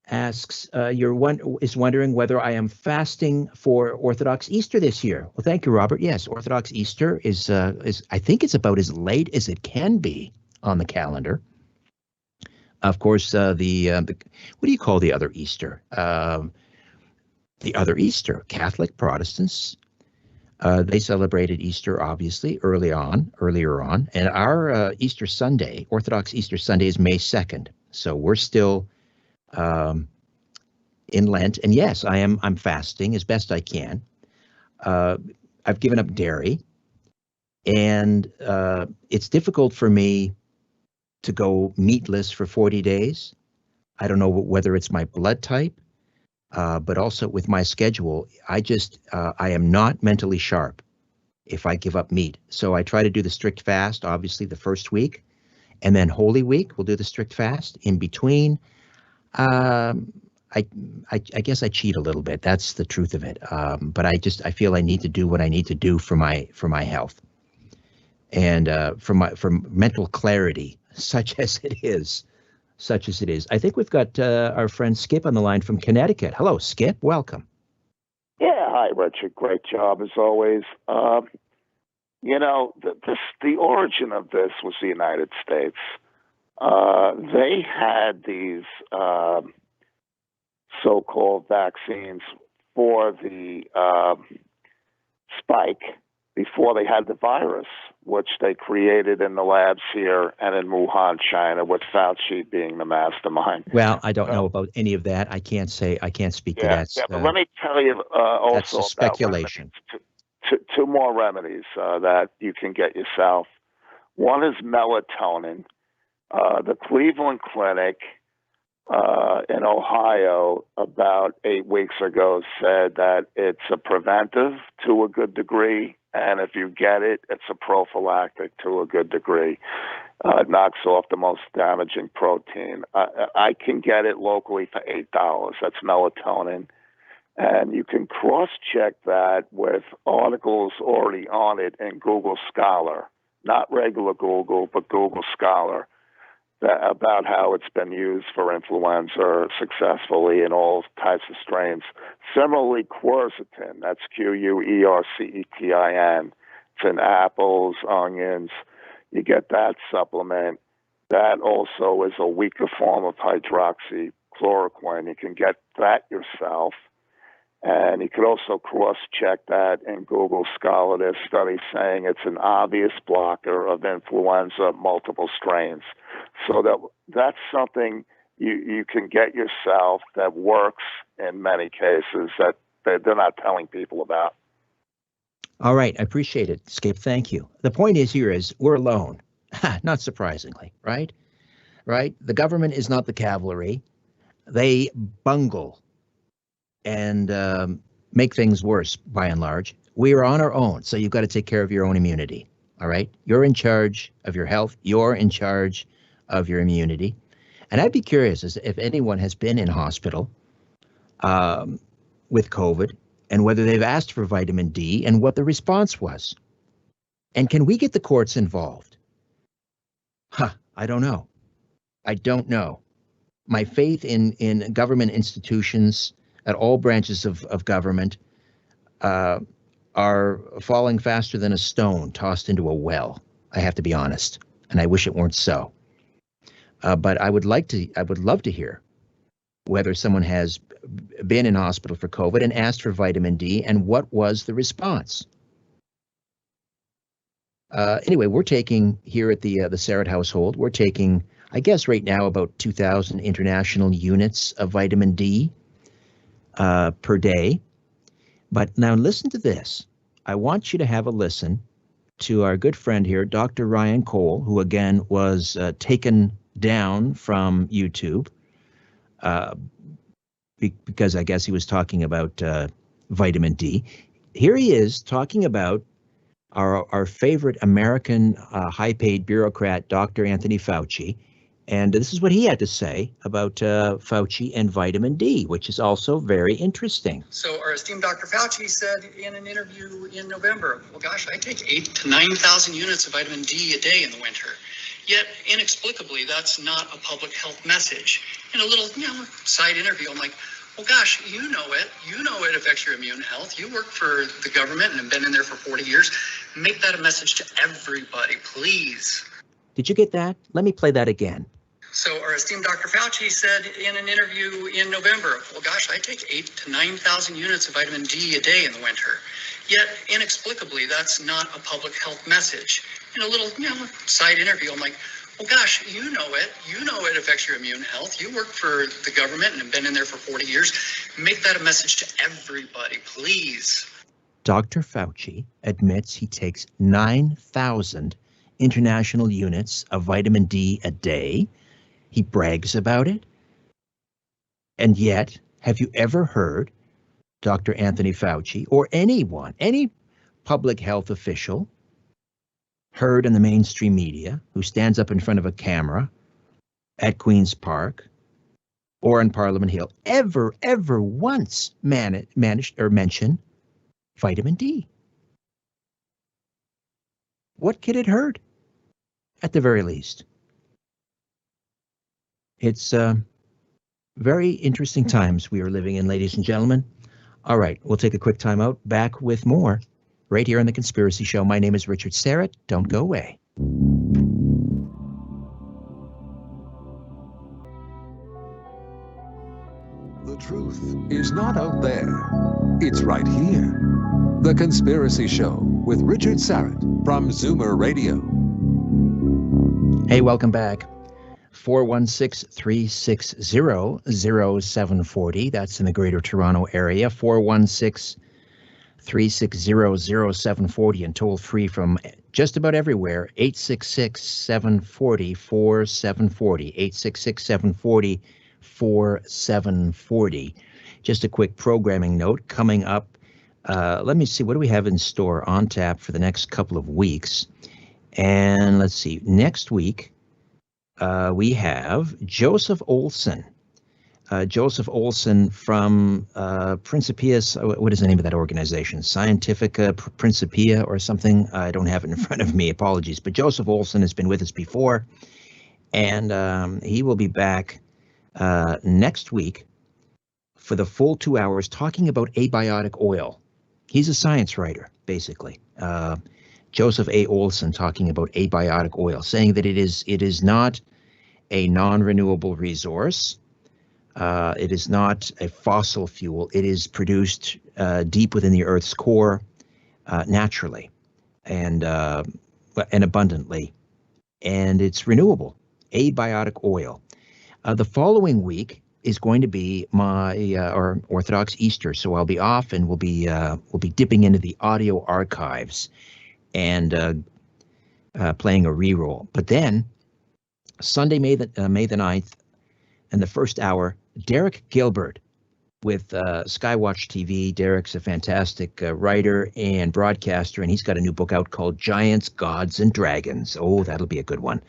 asks, is wondering whether I am fasting for Orthodox Easter this year. Well, thank you, Robert. Yes, Orthodox Easter is I think it's about as late as it can be on the calendar. Of course, what do you call the other Easter? The other Easter, Catholic Protestants. They celebrated Easter, obviously, earlier on. And our Easter Sunday, Orthodox Easter Sunday, is May 2nd. So we're still in Lent. And yes, I'm fasting as best I can. I've given up dairy. And it's difficult for me to go meatless for 40 days. I don't know whether it's my blood type. But also with my schedule, I am not mentally sharp if I give up meat. So I try to do the strict fast, obviously the first week, and then Holy Week, we'll do the strict fast. In between, I guess I cheat a little bit. That's the truth of it. But I feel I need to do what I need to do for my health and for mental clarity. such as it is. Such as it is. I think we've got our friend Skip on the line from Connecticut. Hello, Skip. Welcome. Yeah, hi, Richard. Great job as always. You know, the origin of this was the United States. They had these so-called vaccines for the spike before they had the virus, which they created in the labs here and in Wuhan, China, with Fauci being the mastermind. Well, I don't know about any of that. I can't speak to that. Yeah, but let me tell you also that's speculation. About two more remedies that you can get yourself. One is melatonin. The Cleveland Clinic in Ohio about 8 weeks ago said that it's a preventive to a good degree, and if you get it, it's a prophylactic to a good degree. It knocks off the most damaging protein. I can get it locally for $8. That's melatonin. And you can cross-check that with articles already on it in Google Scholar, not regular Google, but Google Scholar, about how it's been used for influenza successfully in all types of strains. Similarly, quercetin, that's Quercetin. It's in apples, onions. You get that supplement. That also is a weaker form of hydroxychloroquine. You can get that yourself. And you could also cross-check that in Google Scholar. There's studies saying it's an obvious blocker of influenza, multiple strains. So that's something you can get yourself that works in many cases that they're not telling people about. All right. I appreciate it, Skip. Thank you. The point is we're alone, not surprisingly, right? Right? The government is not the cavalry. They bungle and make things worse by and large. We are on our own, so you've got to take care of your own immunity, all right? You're in charge of your health. You're in charge of your immunity. And I'd be curious as if anyone has been in hospital with COVID and whether they've asked for vitamin D and what the response was. And can we get the courts involved? I don't know. I don't know. My faith in government institutions at all branches of government are falling faster than a stone tossed into a well. I have to be honest, and I wish it weren't so. But I would love to hear whether someone has been in hospital for COVID and asked for vitamin D and what was the response. Anyway, we're taking here at the Sarrett household, we're taking, I guess right now, about 2,000 international units of vitamin D per day. But now listen to this. I want you to have a listen to our good friend here, Dr. Ryan Cole, who again was taken down from YouTube because I guess he was talking about vitamin D. Here he is talking about our favorite American high-paid bureaucrat, Dr. Anthony Fauci. And this is what he had to say about Fauci and vitamin D, which is also very interesting. So our esteemed Dr. Fauci said in an interview in November, well, gosh, I take 8,000 to 9,000 units of vitamin D a day in the winter. Yet, inexplicably, that's not a public health message. In a little side interview, I'm like, well, gosh, you know it affects your immune health. You work for the government and have been in there for 40 years. Make that a message to everybody, please. Did you get that? Let me play that again. So our esteemed Dr. Fauci said in an interview in November, well, gosh, I take 8,000 to 9,000 units of vitamin D a day in the winter. Yet, inexplicably, that's not a public health message. In a little side interview, I'm like, well, gosh, you know it affects your immune health. You work for the government and have been in there for 40 years. Make that a message to everybody, please. Dr. Fauci admits he takes 9,000 international units of vitamin D a day. He brags about it. And yet, have you ever heard Dr. Anthony Fauci or anyone, any public health official heard in the mainstream media who stands up in front of a camera at Queen's Park or in Parliament Hill ever once managed or mention vitamin D? What kid had heard, at the very least? It's very interesting times we are living in, ladies and gentlemen. All right, we'll take a quick time out. Back with more right here on The Conspiracy Show. My name is Richard Serrett. Don't go away. The truth is not out there. It's right here. The Conspiracy Show with Richard Serrett from Zoomer Radio. Hey, welcome back. 416-360-0740. That's in the Greater Toronto Area. 416-360-0740 and toll free from just about everywhere. 866-740-4740. 866-740-4740. Just a quick programming note coming up. Let me see, what do we have in store on tap for the next couple of weeks? And let's see, next week we have Joseph Olson. Joseph Olson from Principia, what is the name of that organization? Scientifica Principia or something? I don't have it in front of me, apologies. But Joseph Olson has been with us before, and he will be back next week for the full 2 hours talking about abiotic oil. He's a science writer, basically. Joseph A. Olson talking about abiotic oil, saying that it is not a non-renewable resource. It is not a fossil fuel. It is produced deep within the Earth's core naturally and abundantly, and it's renewable. Abiotic oil. The following week is going to be my our Orthodox Easter, so I'll be off and we'll be dipping into the audio archives and playing a reroll. But then Sunday, May the 9th, and the first hour, Derek Gilbert with Skywatch TV. Derek's a fantastic writer and broadcaster, and he's got a new book out called Giants, Gods, and Dragons. Oh, that'll be a good one.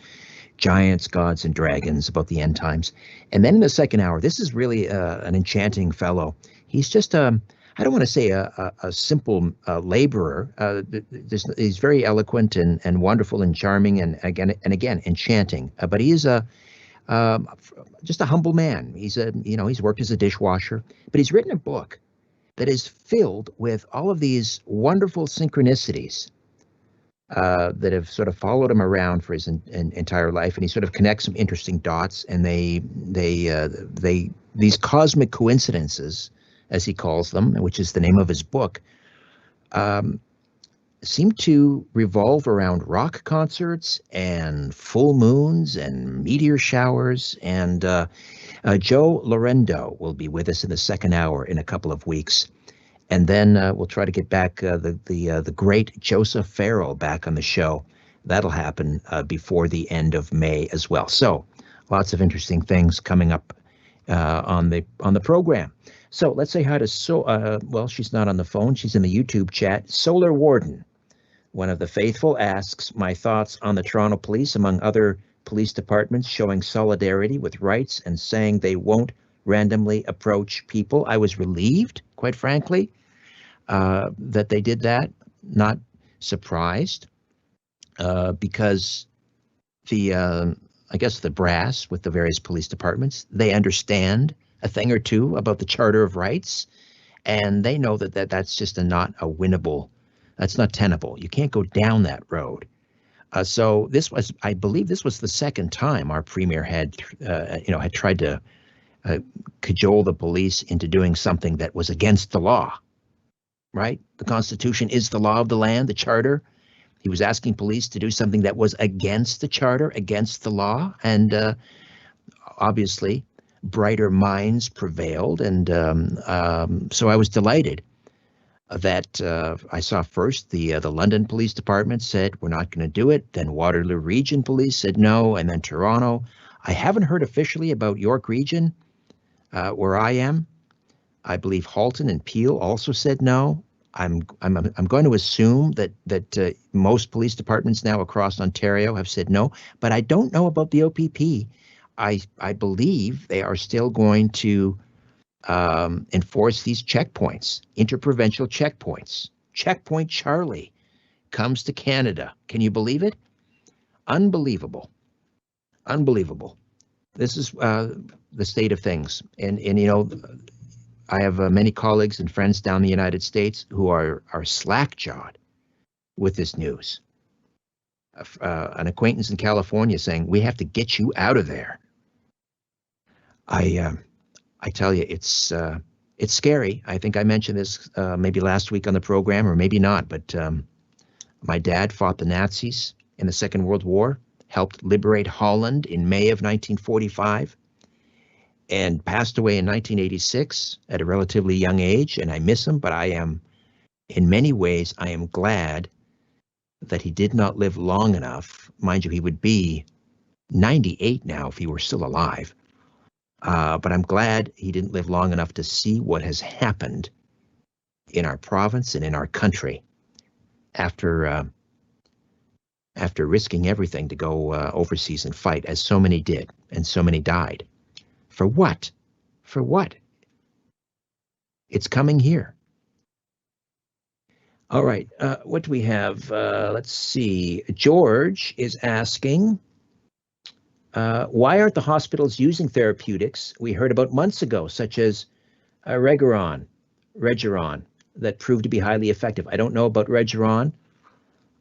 Giants, Gods, and Dragons, about the end times. And then in the second hour, this is really an enchanting fellow. He's just, I don't want to say a simple laborer. He's very eloquent and wonderful and charming and again enchanting. But he is just a humble man. He's worked as a dishwasher, but he's written a book that is filled with all of these wonderful synchronicities that have sort of followed him around for his entire life, and he sort of connects some interesting dots, and these cosmic coincidences, as he calls them, which is the name of his book, seem to revolve around rock concerts and full moons and meteor showers. And Joe Lorendo will be with us in the second hour in a couple of weeks. And then we'll try to get back the great Joseph Farrell back on the show. That'll happen before the end of May as well. So lots of interesting things coming up on the program. So let's say hi to well, she's not on the phone. She's in the YouTube chat. Solar Warden, one of the faithful, asks my thoughts on the Toronto Police, among other police departments, showing solidarity with rights and saying they won't randomly approach people. I was relieved, quite frankly, that they did that. Not surprised, because I guess the brass with the various police departments, they understand a thing or two about the Charter of Rights, and they know that's just not a winnable. That's not tenable. You can't go down that road. So I believe this was the second time our premier had tried to cajole the police into doing something that was against the law, right? The Constitution is the law of the land, the Charter. He was asking police to do something that was against the Charter, against the law, and obviously brighter minds prevailed. And so I was delighted that I saw first the London Police Department said, we're not going to do it. Then Waterloo Region Police said no, and then Toronto. I haven't heard officially about York Region, where I am. I believe Halton and Peel also said no. I'm going to assume that most police departments now across Ontario have said no, but I don't know about the OPP. I believe they are still going to enforce these checkpoints, interprovincial checkpoints. Checkpoint Charlie comes to Canada. Can you believe it? Unbelievable. Unbelievable. This is the state of things. And you know, I have many colleagues and friends down in the United States who are slack-jawed with this news. An acquaintance in California saying, we have to get you out of there. I tell you, it's scary. I think I mentioned this maybe last week on the program, or maybe not, but my dad fought the Nazis in the Second World War, helped liberate Holland in May of 1945, and passed away in 1986 at a relatively young age, and I miss him, but I am, in many ways, I am glad that he did not live long enough. Mind you, he would be 98 now if he were still alive. But I'm glad he didn't live long enough to see what has happened in our province and in our country after risking everything to go overseas and fight, as so many did, and so many died. For what? For what? It's coming here. All right, what do we have? Let's see. George is asking, why aren't the hospitals using therapeutics we heard about months ago, such as Regeron, that proved to be highly effective? I don't know about Regeron,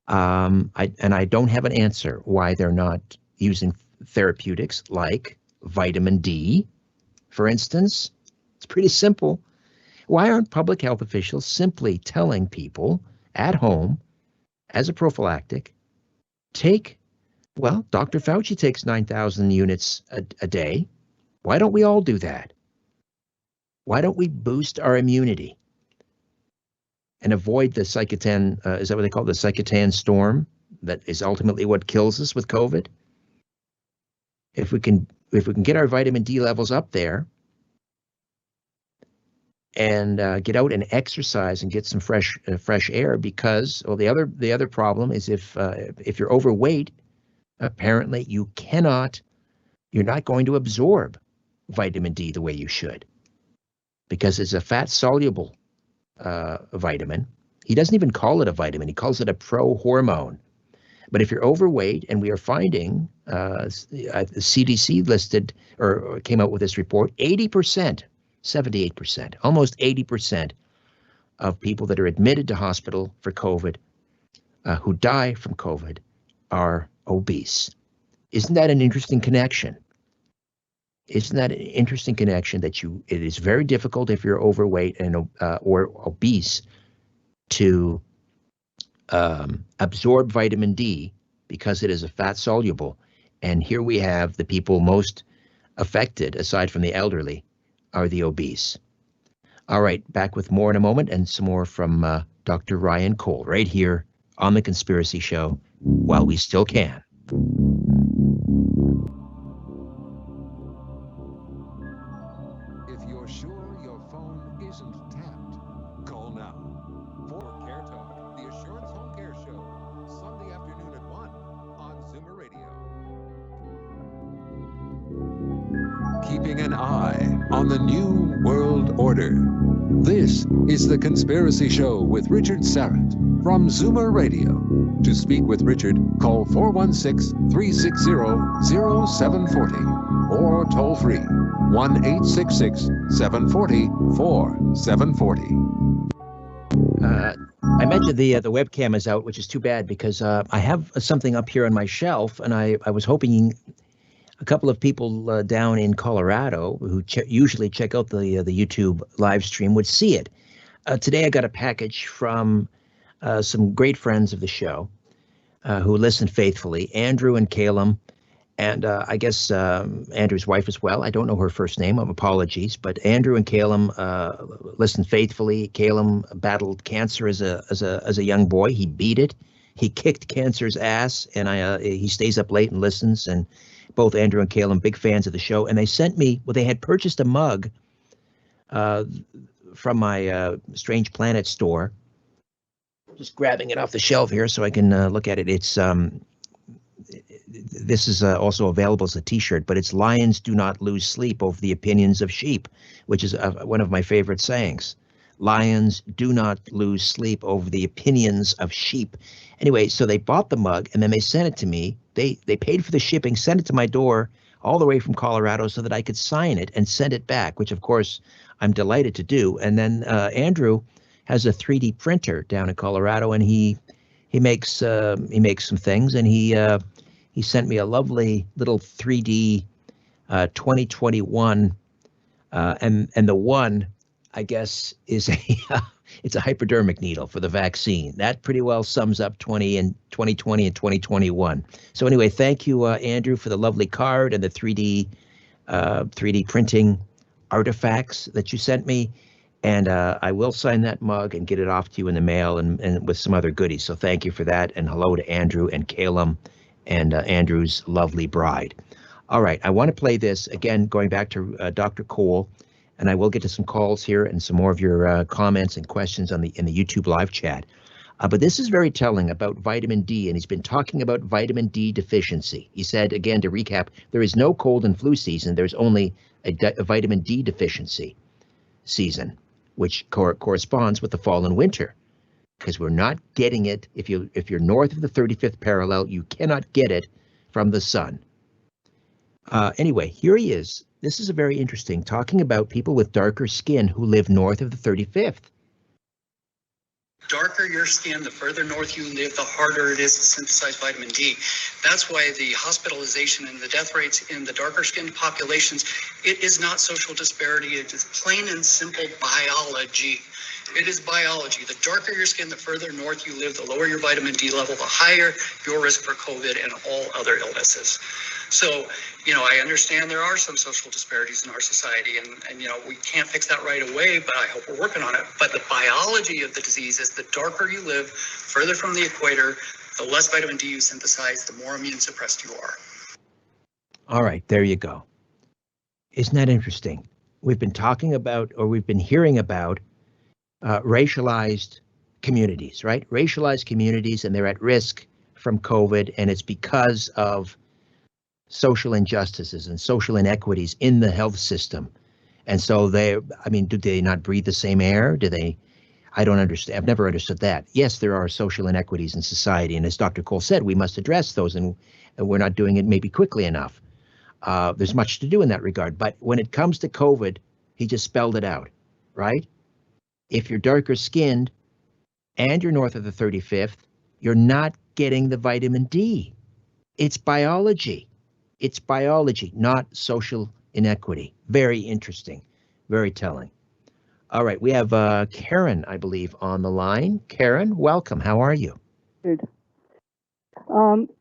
and I don't have an answer why they're not using therapeutics like vitamin D, for instance. It's pretty simple. Why aren't public health officials simply telling people at home, as a prophylactic, well, Dr. Fauci takes 9,000 units a day. Why don't we all do that? Why don't we boost our immunity and avoid the cytokine, is that what they call it, the cytokine storm that is ultimately what kills us with COVID? If we can get our vitamin D levels up there, and get out and exercise and get some fresh air, because, well, the other problem is if you're overweight, apparently you're not going to absorb vitamin D the way you should, because it's a fat soluble vitamin. He doesn't even call it a vitamin, he calls it a pro-hormone. But if you're overweight, and we are finding, the CDC listed or came out with this report, 80%, 78%, almost 80% of people that are admitted to hospital for COVID, who die from COVID, are obese. Isn't that an interesting connection? Isn't that an interesting connection that it is very difficult if you're overweight and or obese to absorb vitamin D because it is a fat soluble. And here we have the people most affected, aside from the elderly, are the obese. All right, back with more in a moment, and some more from Dr. Ryan Cole right here on The Conspiracy Show while we still can. If you're sure your phone isn't tapped, call now. For Care Talk, the Assurance Home Care Show, Sunday afternoon at 1 on Zoomer Radio. Keeping an eye on the New World Order. This is The Conspiracy Show with Richard Sarrett from Zoomer Radio. To speak with Richard, call 416-360-0740 or toll free 1-866-740-4740. I mentioned the webcam is out, which is too bad, because I have something up here on my shelf, and I was hoping a couple of people down in Colorado who usually check out the YouTube live stream would see it. Today I got a package from some great friends of the show who listen faithfully, Andrew and Calum, and I guess Andrew's wife as well. I don't know her first name. Apologies, but Andrew and Calum listen faithfully. Calum battled cancer as a young boy. He beat it. He kicked cancer's ass, and he stays up late and listens. And both Andrew and Calum, big fans of the show, and they sent me. Well, they had purchased a mug from my Strange Planet store. Just grabbing it off the shelf here so I can look at it. It's this is also available as a T-shirt, but it's "Lions do not lose sleep over the opinions of sheep," which is one of my favorite sayings. Lions do not lose sleep over the opinions of sheep. Anyway, so they bought the mug and then they sent it to me. They paid for the shipping, sent it to my door all the way from Colorado so that I could sign it and send it back, which of course I'm delighted to do. And then Andrew has a 3D printer down in Colorado, and he makes some things, and he sent me a lovely little 3D 2021, and the one, I guess, is it's a hypodermic needle for the vaccine. That pretty well sums up 2020 and 2021. So anyway, thank you, Andrew, for the lovely card and the 3D printing artifacts that you sent me. And I will sign that mug and get it off to you in the mail and with some other goodies. So thank you for that. And hello to Andrew and Calum and Andrew's lovely bride. All right, I want to play this again, going back to Dr. Cole, and I will get to some calls here and some more of your comments and questions in the YouTube live chat. But this is very telling about vitamin D, and he's been talking about vitamin D deficiency. He said, again, to recap, there is no cold and flu season. There's only a vitamin D deficiency season, which corresponds with the fall and winter, because we're not getting it. If you're north of the 35th parallel, you cannot get it from the sun. Anyway, here he is. This is a very interesting, talking about people with darker skin who live north of the 35th. Darker your skin, the further north you live, the harder it is to synthesize vitamin D. That's why the hospitalization and the death rates in the darker skinned populations, it is not social disparity. It is plain and simple biology. It is biology. The darker your skin, the further north you live, the lower your vitamin D level, the higher your risk for COVID and all other illnesses. So, I understand there are some social disparities in our society, and we can't fix that right away, but I hope we're working on it. But the biology of the disease is the darker you live, further from the equator, the less vitamin D you synthesize, the more immune suppressed you are. All right, there you go. Isn't that interesting? We've been talking about, or we've been hearing about, racialized communities, right? Racialized communities, and they're at risk from COVID, and it's because of social injustices and social inequities in the health system. And so do they not breathe the same air? I don't understand. I've never understood that. Yes, there are social inequities in society. And as Dr. Cole said, we must address those, and we're not doing it maybe quickly enough. There's much to do in that regard. But when it comes to COVID, he just spelled it out, right? If you're darker skinned and you're north of the 35th, you're not getting the vitamin D. It's biology. It's biology, not social inequity. Very interesting, very telling. All right, we have Karen, I believe, on the line. Karen, welcome. How are you? Good.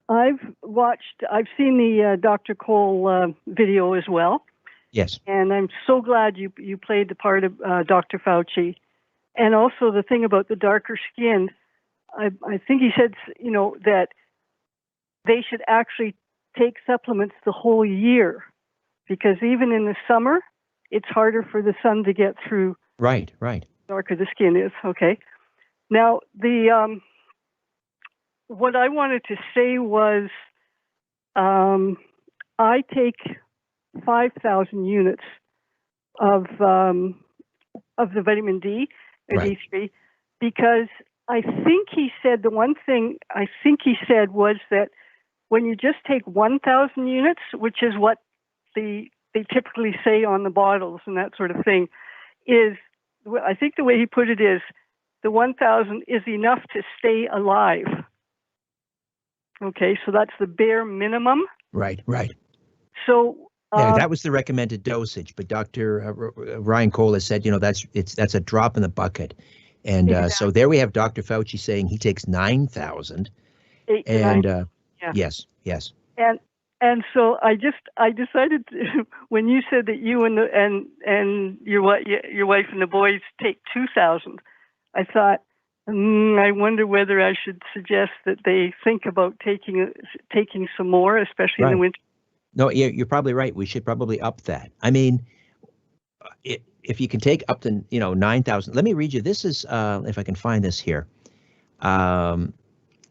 I've seen the Dr. Cole video as well. Yes. And I'm so glad you played the part of Dr. Fauci. And also the thing about the darker skin, I think he said, that they should actually take supplements the whole year, because even in the summer, it's harder for the sun to get through. Right. Darker the skin is. Okay. Now, what I wanted to say was, I take 5,000 units of the vitamin D and right. D3, because I think he said, the one thing I think he said was that when you just take 1,000 units, which is what they typically say on the bottles and that sort of thing, is, I think the way he put it is, the 1,000 is enough to stay alive. Okay, so that's the bare minimum. Right. So that was the recommended dosage, but Dr. Ryan Cole has said, that's a drop in the bucket. And exactly. So there we have Dr. Fauci saying he takes 9,000. And yes. And so I decided to, when you said that you and your wife and the boys take 2,000, I thought, I wonder whether I should suggest that they think about taking some more, especially in the winter. No, you're probably right. We should probably up that. I mean, if you can take up to 9,000. Let me read you. This is if I can find this here. I'm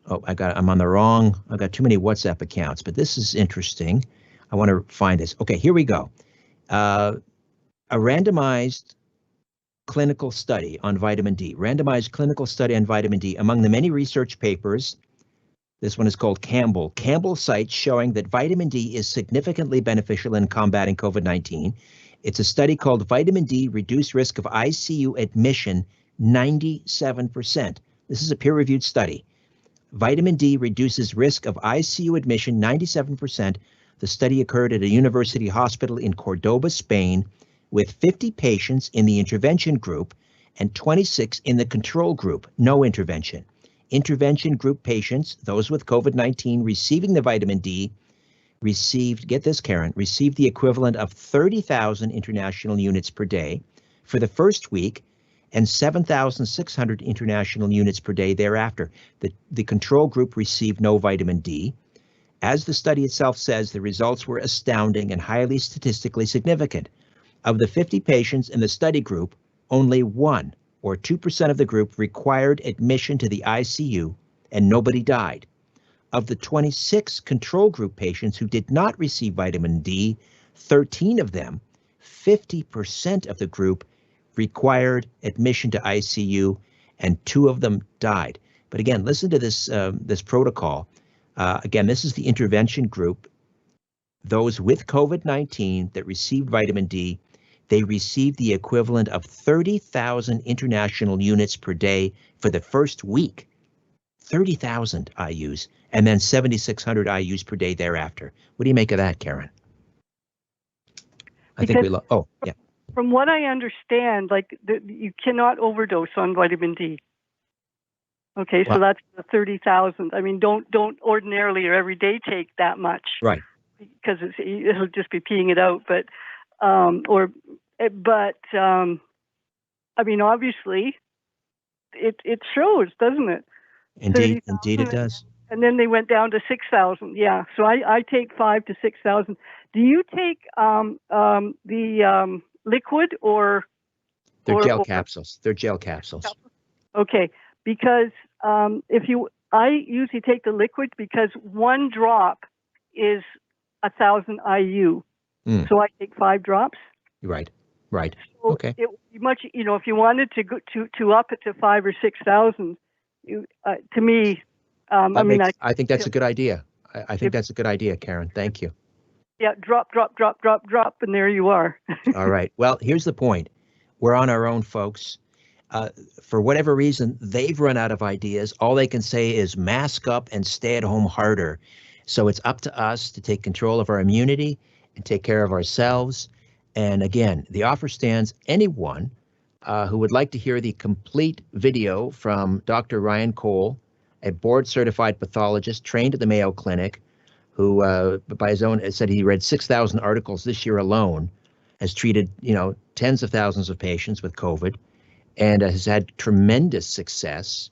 on the wrong. I've got too many WhatsApp accounts, but this is interesting. I want to find this. Okay, here we go. A randomized clinical study on vitamin D. Randomized clinical study on vitamin D. Among the many research papers This one is called Campbell. Campbell cites showing that vitamin D is significantly beneficial in combating COVID-19. It's a study called Vitamin D Reduced Risk of ICU Admission 97%. This is a peer-reviewed study. Vitamin D reduces risk of ICU admission 97%. The study occurred at a university hospital in Cordoba, Spain, with 50 patients in the intervention group and 26 in the control group, no intervention. Intervention group patients, those with COVID-19 receiving the vitamin D, received, get this, Karen, received the equivalent of 30,000 international units per day for the first week and 7,600 international units per day thereafter. The control group received no vitamin D. As the study itself says, the results were astounding and highly statistically significant. Of the 50 patients in the study group, only 1 or 2% of the group required admission to the ICU, and nobody died. Of the 26 control group patients who did not receive vitamin D, 13 of them, 50% of the group, required admission to ICU, and 2 of them died. But again, listen to this this protocol. Again, this is the intervention group. Those with COVID-19 that received vitamin D, they received the equivalent of 30,000 international units per day for the first week. 30,000 IUs, and then 7,600 IUs per day thereafter. What do you make of that, Karen? I think we love. Oh, yeah. From what I understand, like you cannot overdose on vitamin D. Okay, so that's the 30,000. I mean, don't ordinarily or every day take that much, right? Because it'll just be peeing it out. But I mean, obviously, it shows, doesn't it? Indeed, it does. And then they went down to 6,000. Yeah, so I take 5,000 to 6,000. Do you take the liquid or? They're gel capsules. They're gel capsules. Okay, because I usually take the liquid because 1 drop is 1,000 IU. So I take 5 drops. Right. So okay. It would be much, if you wanted to go to up it to 5,000 or 6,000, to me, I think that's a good idea. I think that's a good idea, Karen. Thank you. Yeah, drop, and there you are. All right. Well, here's the point. We're on our own, folks. For whatever reason, they've run out of ideas. All they can say is mask up and stay at home harder. So it's up to us to take control of our immunity and take care of ourselves. And again, the offer stands. Anyone who would like to hear the complete video from Dr. Ryan Cole, a board-certified pathologist trained at the Mayo Clinic, who, by his own, said he read 6,000 articles this year alone, has treated, tens of thousands of patients with COVID, and has had tremendous success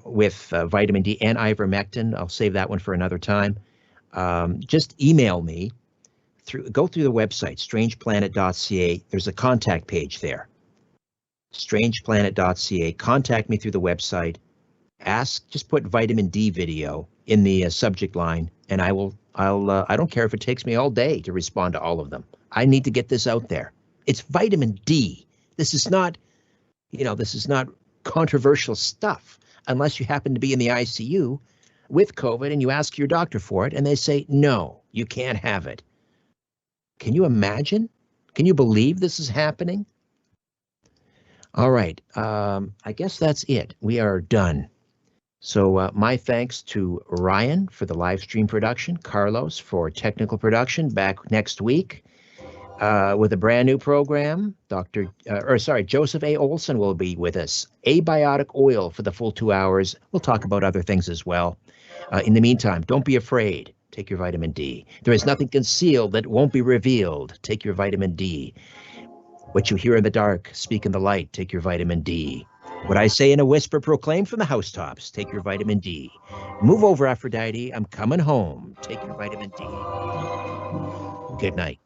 with vitamin D and ivermectin. I'll save that one for another time. Just email me. Go through the website, strangeplanet.ca. There's a contact page there. strangeplanet.ca. Contact me through the website. Just put vitamin D video in the subject line, and I don't care if it takes me all day to respond to all of them. I need to get this out there. It's vitamin D. This is not controversial stuff unless you happen to be in the ICU with COVID and you ask your doctor for it and they say, no, you can't have it. Can you imagine? Can you believe this is happening? All right. I guess that's it. We are done. So my thanks to Ryan for the live stream production, Carlos for technical production. Back next week with a brand new program. Joseph A. Olson will be with us. Abiotic oil for the full 2 hours. We'll talk about other things as well. In the meantime, don't be afraid. Take your vitamin D. There is nothing concealed that won't be revealed. Take your vitamin D. What you hear in the dark, speak in the light. Take your vitamin D. What I say in a whisper, proclaim from the housetops. Take your vitamin D. Move over, Aphrodite. I'm coming home. Take your vitamin D. Good night.